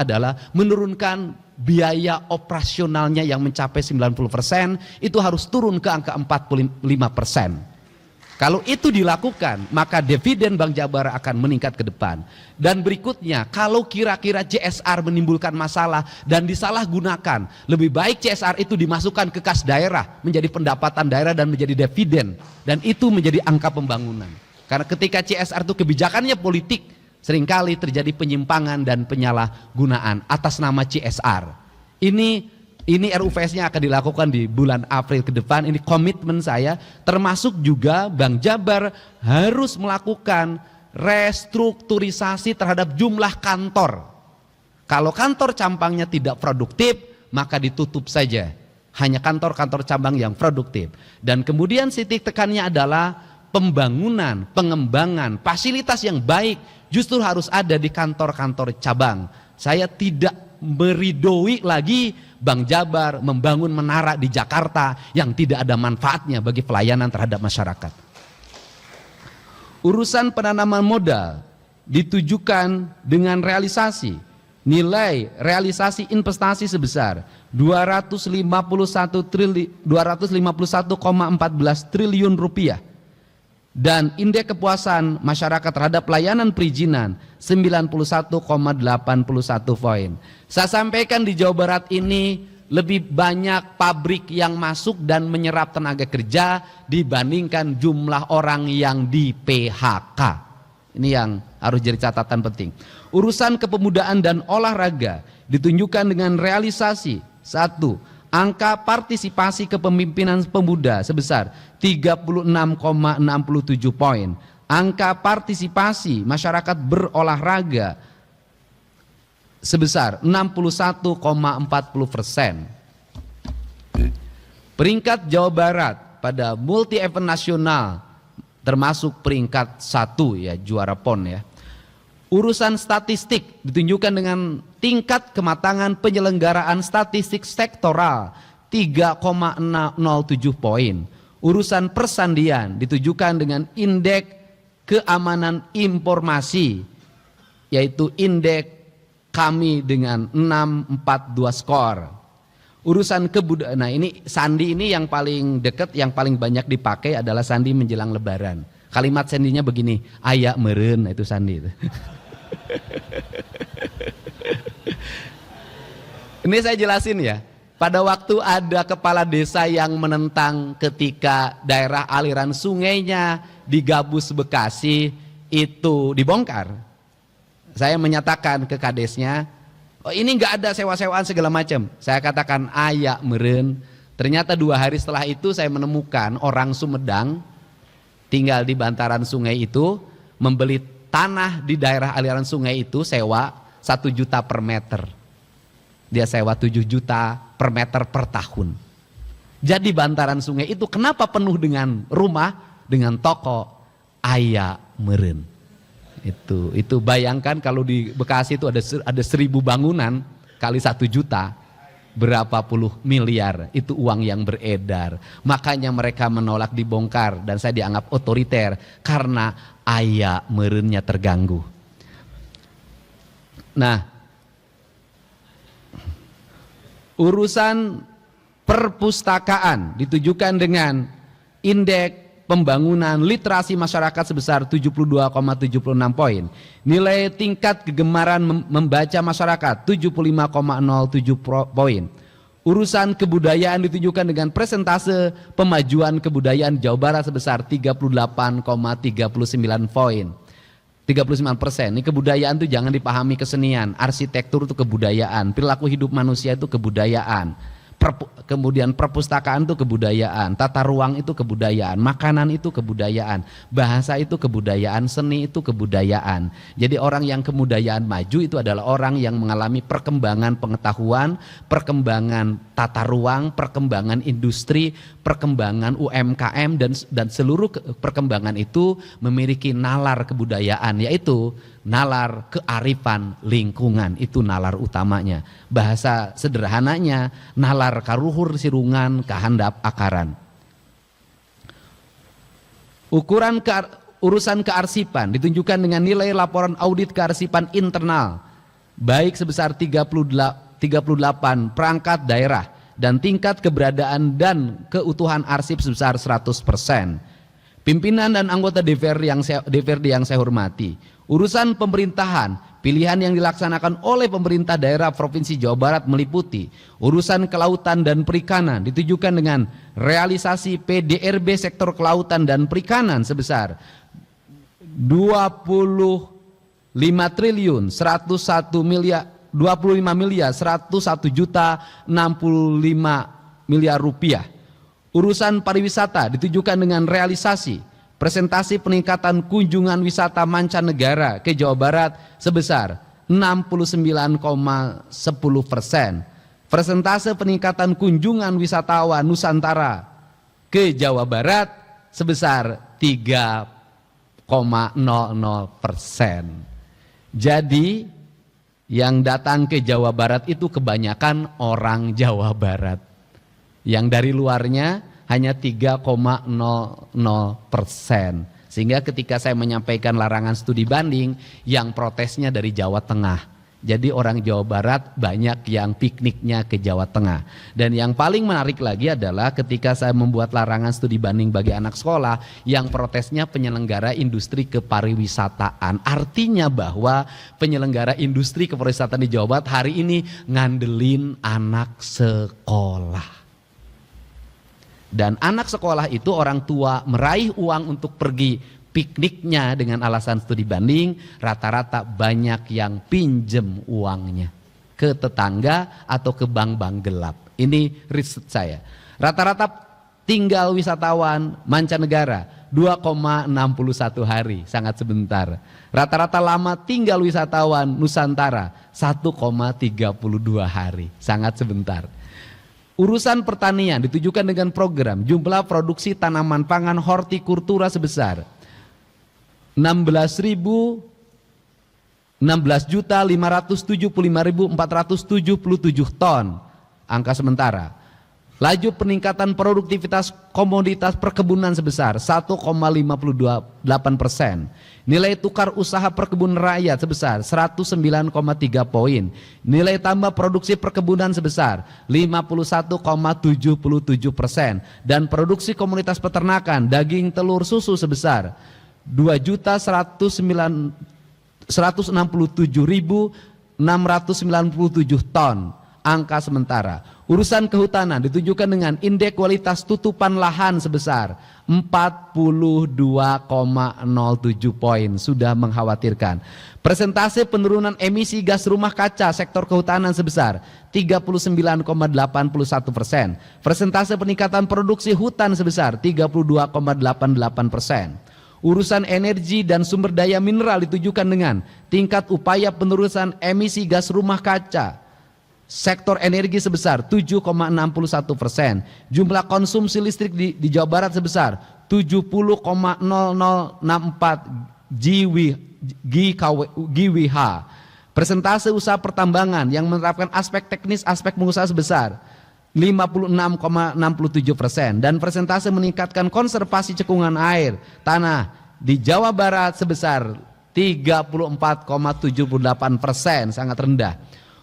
adalah menurunkan biaya operasionalnya yang mencapai 90%, itu harus turun ke angka 45%. Kalau itu dilakukan, maka dividen Bank Jabar akan meningkat ke depan. Dan berikutnya, kalau kira-kira CSR menimbulkan masalah dan disalahgunakan, lebih baik CSR itu dimasukkan ke kas daerah, menjadi pendapatan daerah dan menjadi dividen. Dan itu menjadi angka pembangunan. Karena ketika CSR itu kebijakannya politik, seringkali terjadi penyimpangan dan penyalahgunaan atas nama CSR. Ini RUPS-nya akan dilakukan di bulan April ke depan. Ini komitmen saya, termasuk juga Bank Jabar harus melakukan restrukturisasi terhadap jumlah kantor. Kalau kantor cabangnya tidak produktif, maka ditutup saja. Hanya kantor-kantor cabang yang produktif. Dan kemudian titik tekannya adalah pembangunan, pengembangan, fasilitas yang baik justru harus ada di kantor-kantor cabang. Saya tidak meridoi lagi Bank Jabar membangun menara di Jakarta yang tidak ada manfaatnya bagi pelayanan terhadap masyarakat. Urusan penanaman modal ditujukan dengan realisasi nilai realisasi investasi sebesar 251,14 triliun rupiah dan indeks kepuasan masyarakat terhadap pelayanan perizinan 91,81 poin. Saya sampaikan di Jawa Barat ini lebih banyak pabrik yang masuk dan menyerap tenaga kerja dibandingkan jumlah orang yang di PHK. Ini yang harus jadi catatan penting. Urusan kepemudaan dan olahraga ditunjukkan dengan realisasi 1. Angka partisipasi kepemimpinan pemuda sebesar 36,67 poin. Angka partisipasi masyarakat berolahraga sebesar 61,40%. Peringkat Jawa Barat pada multi event nasional termasuk peringkat 1 ya, juara PON ya. Urusan statistik ditunjukkan dengan tingkat kematangan penyelenggaraan statistik sektoral 3,07 poin. Urusan persandian ditujukan dengan indeks keamanan informasi yaitu indeks kami dengan 642 skor. Urusan kebudayaan, nah ini sandi ini yang paling dekat, yang paling banyak dipakai adalah sandi menjelang lebaran. Kalimat sandinya begini, ayak meren, itu sandi itu. Ini saya jelasin ya. Pada waktu ada kepala desa yang menentang ketika daerah aliran sungainya di Gabus Bekasi itu dibongkar. Saya menyatakan ke kadesnya, oh ini nggak ada sewa-sewaan segala macam. Saya katakan ayak meren. Ternyata 2 hari setelah itu saya menemukan orang Sumedang tinggal di bantaran sungai itu membeli tanah di daerah aliran sungai itu sewa 1 juta per meter. Dia sewa 7 juta per meter per tahun. Jadi bantaran sungai itu kenapa penuh dengan rumah, dengan toko, ayak meren. Itu bayangkan kalau di Bekasi itu ada 1.000 bangunan kali 1 juta, berapa puluh miliar itu uang yang beredar. Makanya mereka menolak dibongkar dan saya dianggap otoriter karena ayak merennya terganggu. Nah, Urusan perpustakaan ditujukan dengan indeks pembangunan literasi masyarakat sebesar 72,76 poin. Nilai tingkat kegemaran membaca masyarakat 75,07 poin. Urusan kebudayaan ditujukan dengan persentase pemajuan kebudayaan Jawa Barat sebesar 38,39 poin. 39%. Ini kebudayaan itu jangan dipahami kesenian, arsitektur itu kebudayaan, perilaku hidup manusia itu kebudayaan. Kemudian perpustakaan itu kebudayaan, tata ruang itu kebudayaan, makanan itu kebudayaan, bahasa itu kebudayaan, seni itu kebudayaan. Jadi orang yang kebudayaan maju itu adalah orang yang mengalami perkembangan pengetahuan, perkembangan tata ruang, perkembangan industri, perkembangan UMKM, dan seluruh perkembangan itu memiliki nalar kebudayaan, yaitu nalar kearifan lingkungan. Itu nalar utamanya. Bahasa sederhananya, nalar karuhur sirungan kahandap akaran. Urusan kearsipan ditunjukkan dengan nilai laporan audit kearsipan internal baik sebesar 38 perangkat daerah dan tingkat keberadaan dan keutuhan arsip sebesar 100%. Pimpinan dan anggota DPRD yang saya hormati, urusan pemerintahan, pilihan yang dilaksanakan oleh pemerintah daerah Provinsi Jawa Barat meliputi urusan kelautan dan perikanan ditujukan dengan realisasi PDRB sektor kelautan dan perikanan sebesar 25 triliun 101.101.101.065 rupiah. Urusan pariwisata ditujukan dengan realisasi presentasi peningkatan kunjungan wisata mancanegara ke Jawa Barat sebesar 69,10%. Persentase peningkatan kunjungan wisatawan Nusantara ke Jawa Barat sebesar 3,00%. Jadi yang datang ke Jawa Barat itu kebanyakan orang Jawa Barat. Yang dari luarnya hanya 3,00%. Sehingga ketika saya menyampaikan larangan studi banding, yang protesnya dari Jawa Tengah. Jadi orang Jawa Barat banyak yang pikniknya ke Jawa Tengah. Dan yang paling menarik lagi adalah ketika saya membuat larangan studi banding bagi anak sekolah, yang protesnya penyelenggara industri kepariwisataan. Artinya bahwa penyelenggara industri kepariwisataan di Jawa Barat hari ini ngandelin anak sekolah. Dan anak sekolah itu orang tua meraih uang untuk pergi pikniknya dengan alasan studi banding, rata-rata banyak yang pinjem uangnya ke tetangga atau ke bank-bank gelap. Ini riset saya. Rata-rata tinggal wisatawan mancanegara 2,61 hari, sangat sebentar. Rata-rata lama tinggal wisatawan Nusantara 1,32 hari, sangat sebentar. Urusan pertanian ditujukan dengan program jumlah produksi tanaman pangan hortikultura sebesar 16.575.477 ton, angka sementara. Laju peningkatan produktivitas komoditas perkebunan sebesar 1,58%. Nilai tukar usaha perkebunan rakyat sebesar 109,3 poin. Nilai tambah produksi perkebunan sebesar 51,77%. Dan produksi komunitas peternakan daging telur susu sebesar 2.167.697 ton, angka sementara. Urusan kehutanan ditunjukkan dengan indeks kualitas tutupan lahan sebesar 42,07 poin, sudah mengkhawatirkan. Persentase penurunan emisi gas rumah kaca sektor kehutanan sebesar 39,81%. Persentase peningkatan produksi hutan sebesar 32,88%. Urusan energi dan sumber daya mineral ditujukan dengan tingkat upaya penurunan emisi gas rumah kaca sektor energi sebesar 7,61%. Jumlah konsumsi listrik di Jawa Barat sebesar 70,0064 GWh. Persentase usaha pertambangan yang menerapkan aspek teknis aspek pengusaha sebesar 56,67%. Dan persentase meningkatkan konservasi cekungan air tanah di Jawa Barat sebesar 34,78%, sangat rendah.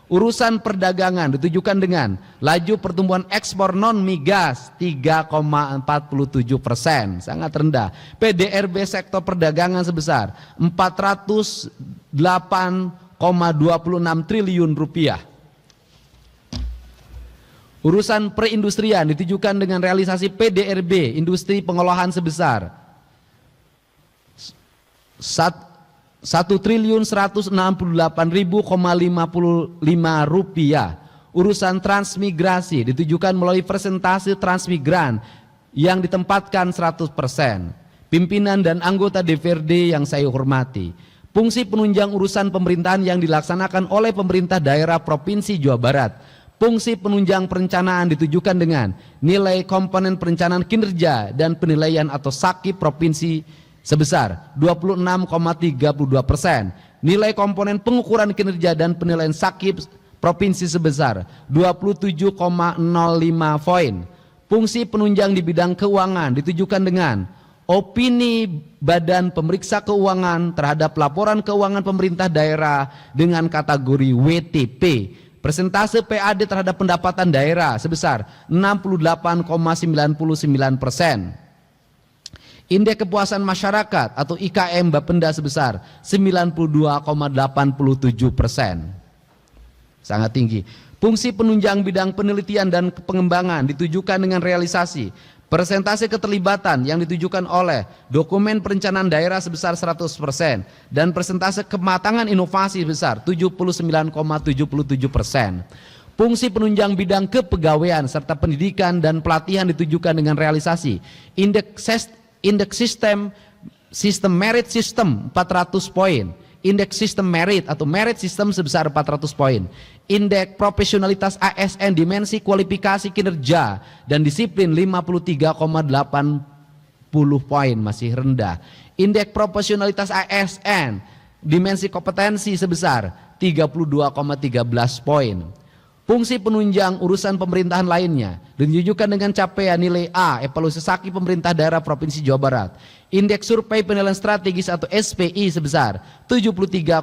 Urusan perdagangan ditujukan dengan laju pertumbuhan ekspor non migas 3,47%, sangat rendah. PDRB sektor perdagangan sebesar 408,26 triliun rupiah. Urusan perindustrian ditujukan dengan realisasi PDRB industri pengolahan sebesar 1.168.055 rupiah. Urusan transmigrasi ditujukan melalui persentase transmigran yang ditempatkan 100%. Pimpinan dan anggota DPRD yang saya hormati, fungsi penunjang urusan pemerintahan yang dilaksanakan oleh pemerintah daerah Provinsi Jawa Barat. Fungsi penunjang perencanaan ditujukan dengan nilai komponen perencanaan kinerja dan penilaian atau SAKI provinsi sebesar 26,32%. Nilai komponen pengukuran kinerja dan penilaian SAKI provinsi sebesar 27,05 poin. Fungsi penunjang di bidang keuangan ditujukan dengan opini Badan Pemeriksa Keuangan terhadap laporan keuangan pemerintah daerah dengan kategori WTP. Persentase PAD terhadap pendapatan daerah sebesar 68,99%. Indeks kepuasan masyarakat atau IKM Bapenda sebesar 92,87%. Sangat tinggi. Fungsi penunjang bidang penelitian dan pengembangan ditujukan dengan realisasi persentase keterlibatan yang ditujukan oleh dokumen perencanaan daerah sebesar 100% dan persentase kematangan inovasi sebesar 79,77%. Fungsi penunjang bidang kepegawaian serta pendidikan dan pelatihan ditujukan dengan realisasi indeks sistem merit system 400 poin. Indeks sistem merit atau merit system sebesar 400 poin. Indeks profesionalitas ASN dimensi kualifikasi kinerja dan disiplin 53,80 poin, masih rendah. Indeks profesionalitas ASN dimensi kompetensi sebesar 32,13 poin. Fungsi penunjang urusan pemerintahan lainnya ditujukan dengan capaian nilai A evaluasi SAKI pemerintah daerah Provinsi Jawa Barat. Indeks survei penilaian strategis atau SPI sebesar 73,48%.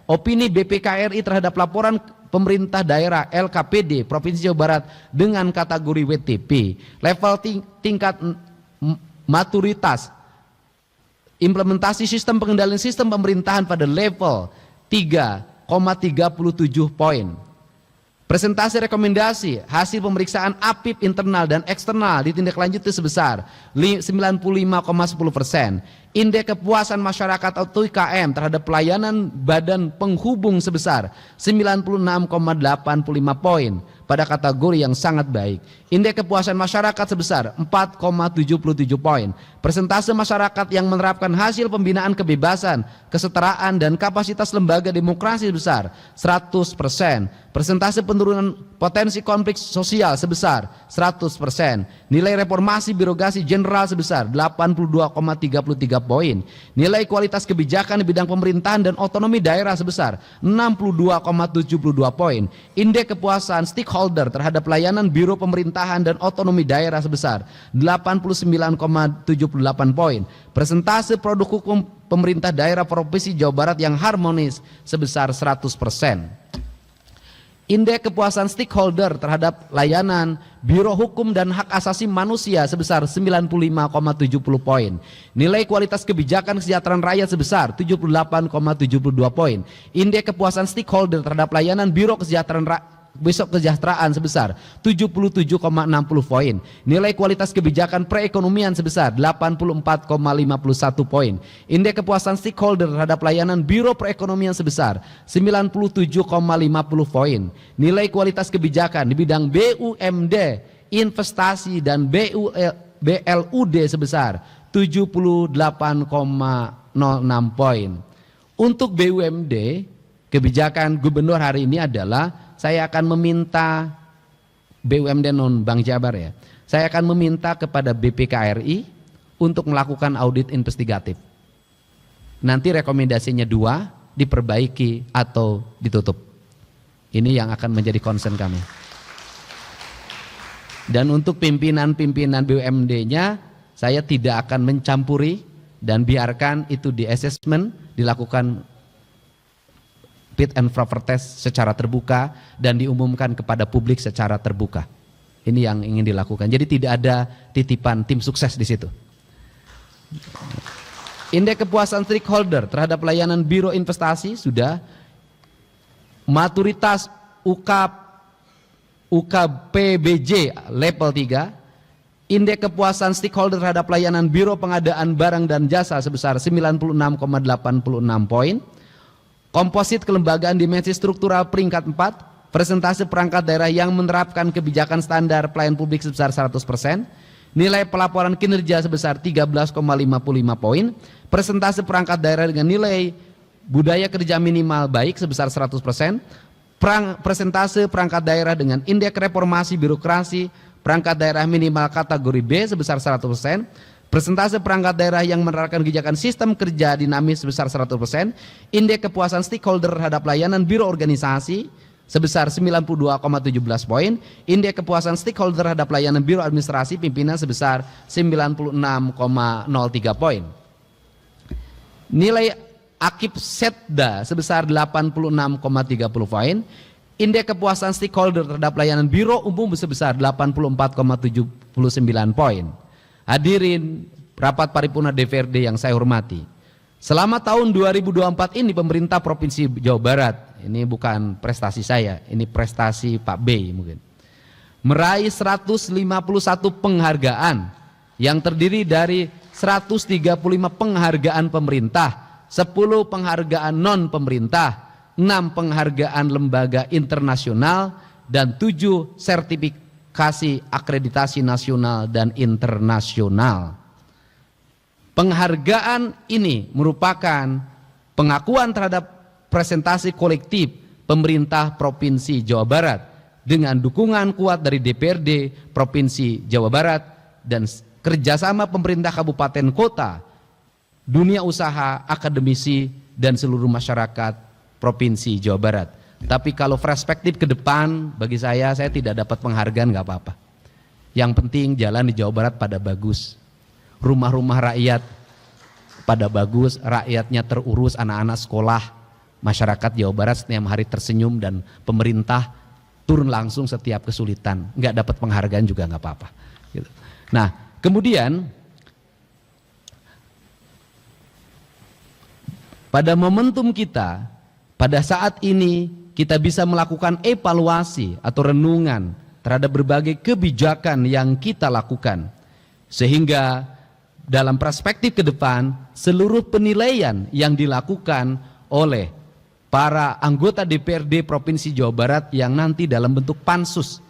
Opini BPKRI terhadap laporan pemerintah daerah LKPD Provinsi Jawa Barat dengan kategori WTP. Level tingkat maturitas implementasi sistem pengendalian sistem pemerintahan pada level 3,37 poin. Presentasi rekomendasi hasil pemeriksaan APIP internal dan eksternal ditindaklanjuti sebesar 95,10%. Indeks kepuasan masyarakat atau IKM terhadap pelayanan badan penghubung sebesar 96,85 poin pada kategori yang sangat baik. Indeks kepuasan masyarakat sebesar 4,77 poin. Persentase masyarakat yang menerapkan hasil pembinaan kebebasan, kesetaraan dan kapasitas lembaga demokrasi sebesar 100%. Persentase penurunan potensi konflik sosial sebesar 100%. Nilai reformasi birokrasi jenderal sebesar 82,33 poin. Nilai kualitas kebijakan di bidang pemerintahan dan otonomi daerah sebesar 62,72 poin. Indeks kepuasan stakeholder terhadap pelayanan biro pemerintahan dan otonomi daerah sebesar 89,78 poin. Persentase produk hukum pemerintah daerah Provinsi Jawa Barat yang harmonis sebesar 100%. Indeks kepuasan stakeholder terhadap layanan Biro Hukum dan Hak Asasi Manusia sebesar 95,70 poin. Nilai kualitas kebijakan kesejahteraan rakyat sebesar 78,72 poin. Indeks kepuasan stakeholder terhadap layanan Biro Kesejahteraan sebesar 77,60 poin. Nilai kualitas kebijakan perekonomian sebesar 84,51 poin. Indeks kepuasan stakeholder terhadap layanan Biro Perekonomian sebesar 97,50 poin. Nilai kualitas kebijakan di bidang BUMD, investasi dan BLUD sebesar 78,06 poin. Untuk BUMD, kebijakan gubernur hari ini adalah saya akan meminta BUMD non Bank Jabar ya. Saya akan meminta kepada BPKRI untuk melakukan audit investigatif. Nanti rekomendasinya 2, diperbaiki atau ditutup. Ini yang akan menjadi concern kami. Dan untuk pimpinan-pimpinan BUMD-nya saya tidak akan mencampuri dan biarkan itu di assessment, dilakukan fit and proper test secara terbuka dan diumumkan kepada publik secara terbuka. Ini yang ingin dilakukan. Jadi tidak ada titipan tim sukses di situ. Indeks kepuasan stakeholder terhadap layanan Biro Investasi sudah. Maturitas UKPBJ level 3. Indeks kepuasan stakeholder terhadap layanan Biro Pengadaan Barang dan Jasa sebesar 96,86 poin. Komposit kelembagaan dimensi struktural peringkat 4. Persentase perangkat daerah yang menerapkan kebijakan standar pelayan publik sebesar 100%. Nilai pelaporan kinerja sebesar 13,55 poin. Persentase perangkat daerah dengan nilai budaya kerja minimal baik sebesar 100%. Persentase perangkat daerah dengan indeks reformasi birokrasi perangkat daerah minimal kategori B sebesar 100%. Persentase perangkat daerah yang menerapkan kebijakan sistem kerja dinamis sebesar 100%. Indeks kepuasan stakeholder terhadap layanan biro organisasi sebesar 92,17 poin. Indeks kepuasan stakeholder terhadap layanan biro administrasi pimpinan sebesar 96,03 poin. Nilai akib setda sebesar 86,30 poin. Indeks kepuasan stakeholder terhadap layanan biro umum sebesar 84,79 poin. Hadirin rapat paripurna DPRD yang saya hormati. Selama tahun 2024 ini pemerintah Provinsi Jawa Barat, ini bukan prestasi saya, ini prestasi Pak B mungkin, meraih 151 penghargaan yang terdiri dari 135 penghargaan pemerintah, 10 penghargaan non pemerintah, 6 penghargaan lembaga internasional, dan 7 sertifikasi akreditasi nasional dan internasional. Penghargaan ini merupakan pengakuan terhadap presentasi kolektif pemerintah Provinsi Jawa Barat dengan dukungan kuat dari DPRD Provinsi Jawa Barat dan kerjasama pemerintah kabupaten kota, dunia usaha, akademisi, dan seluruh masyarakat Provinsi Jawa Barat. Tapi kalau perspektif ke depan, bagi saya tidak dapat penghargaan nggak apa-apa. Yang penting jalan di Jawa Barat pada bagus, rumah-rumah rakyat pada bagus, rakyatnya terurus, anak-anak sekolah, masyarakat Jawa Barat setiap hari tersenyum, dan pemerintah turun langsung setiap kesulitan. Nggak dapat penghargaan juga nggak apa-apa. Gitu. Nah, kemudian pada momentum kita, pada saat ini kita bisa melakukan evaluasi atau renungan terhadap berbagai kebijakan yang kita lakukan. Sehingga dalam perspektif ke depan, seluruh penilaian yang dilakukan oleh para anggota DPRD Provinsi Jawa Barat yang nanti dalam bentuk pansus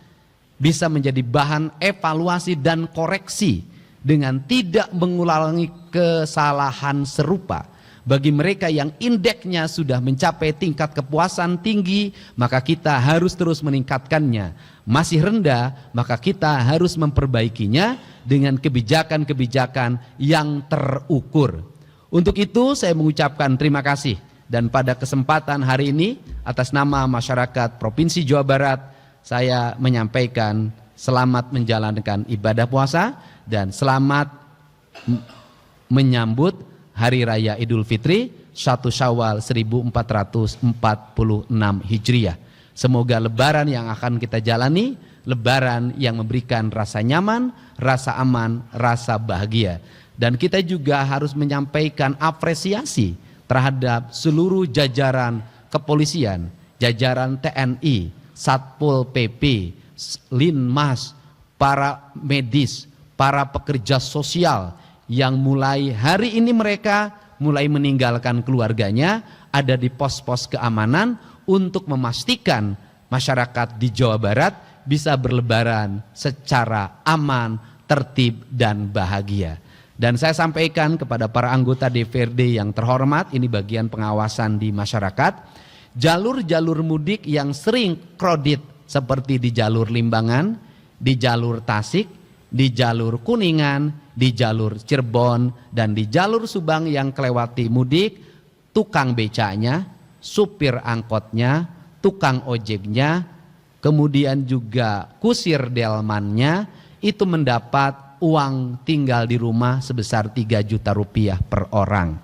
bisa menjadi bahan evaluasi dan koreksi dengan tidak mengulangi kesalahan serupa. Bagi mereka yang indeksnya sudah mencapai tingkat kepuasan tinggi, maka kita harus terus meningkatkannya. Masih rendah, maka kita harus memperbaikinya dengan kebijakan-kebijakan yang terukur. Untuk itu saya mengucapkan terima kasih, dan pada kesempatan hari ini atas nama masyarakat Provinsi Jawa Barat saya menyampaikan selamat menjalankan ibadah puasa dan selamat menyambut Hari Raya Idul Fitri 1 Syawal 1446 Hijriah. Semoga lebaran yang akan kita jalani, lebaran yang memberikan rasa nyaman, rasa aman, rasa bahagia. Dan kita juga harus menyampaikan apresiasi terhadap seluruh jajaran kepolisian, jajaran TNI, Satpol PP, Linmas, para medis, para pekerja sosial, yang mulai hari ini mereka mulai meninggalkan keluarganya, ada di pos-pos keamanan untuk memastikan masyarakat di Jawa Barat bisa berlebaran secara aman, tertib, dan bahagia. Dan saya sampaikan kepada para anggota DPRD yang terhormat, ini bagian pengawasan di masyarakat, jalur-jalur mudik yang sering kredit seperti di jalur Limbangan, di jalur Tasik, di jalur Kuningan, di jalur Cirebon, dan di jalur Subang yang kelewati mudik, tukang becanya, supir angkotnya, tukang ojeknya, kemudian juga kusir delmannya, itu mendapat uang tinggal di rumah sebesar 3 juta rupiah per orang.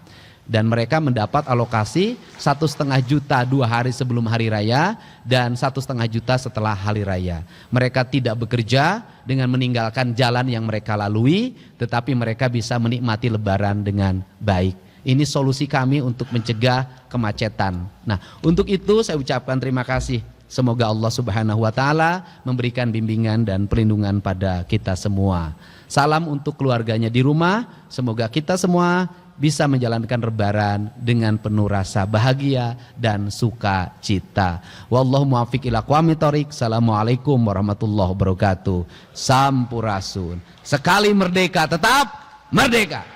Dan mereka mendapat alokasi 1,5 juta 2 hari sebelum hari raya dan 1,5 juta setelah hari raya. Mereka tidak bekerja dengan meninggalkan jalan yang mereka lalui, tetapi mereka bisa menikmati lebaran dengan baik. Ini solusi kami untuk mencegah kemacetan. Nah, untuk itu saya ucapkan terima kasih. Semoga Allah Subhanahu wa Ta'ala memberikan bimbingan dan perlindungan pada kita semua. Salam untuk keluarganya di rumah. Semoga kita semua bisa menjalankan lebaran dengan penuh rasa bahagia dan sukacita. Wallahu muwaffiq ila aqwamit thoriq. Assalamualaikum warahmatullahi wabarakatuh. Sampurasun. Sekali merdeka tetap merdeka.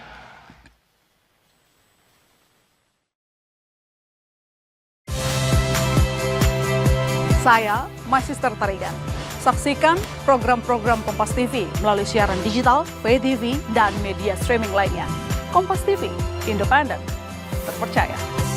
Saya Masyister Tarigan. Saksikan program-program Kompas TV melalui siaran digital, pay TV, dan media streaming lainnya. Kompas TV, independen, terpercaya.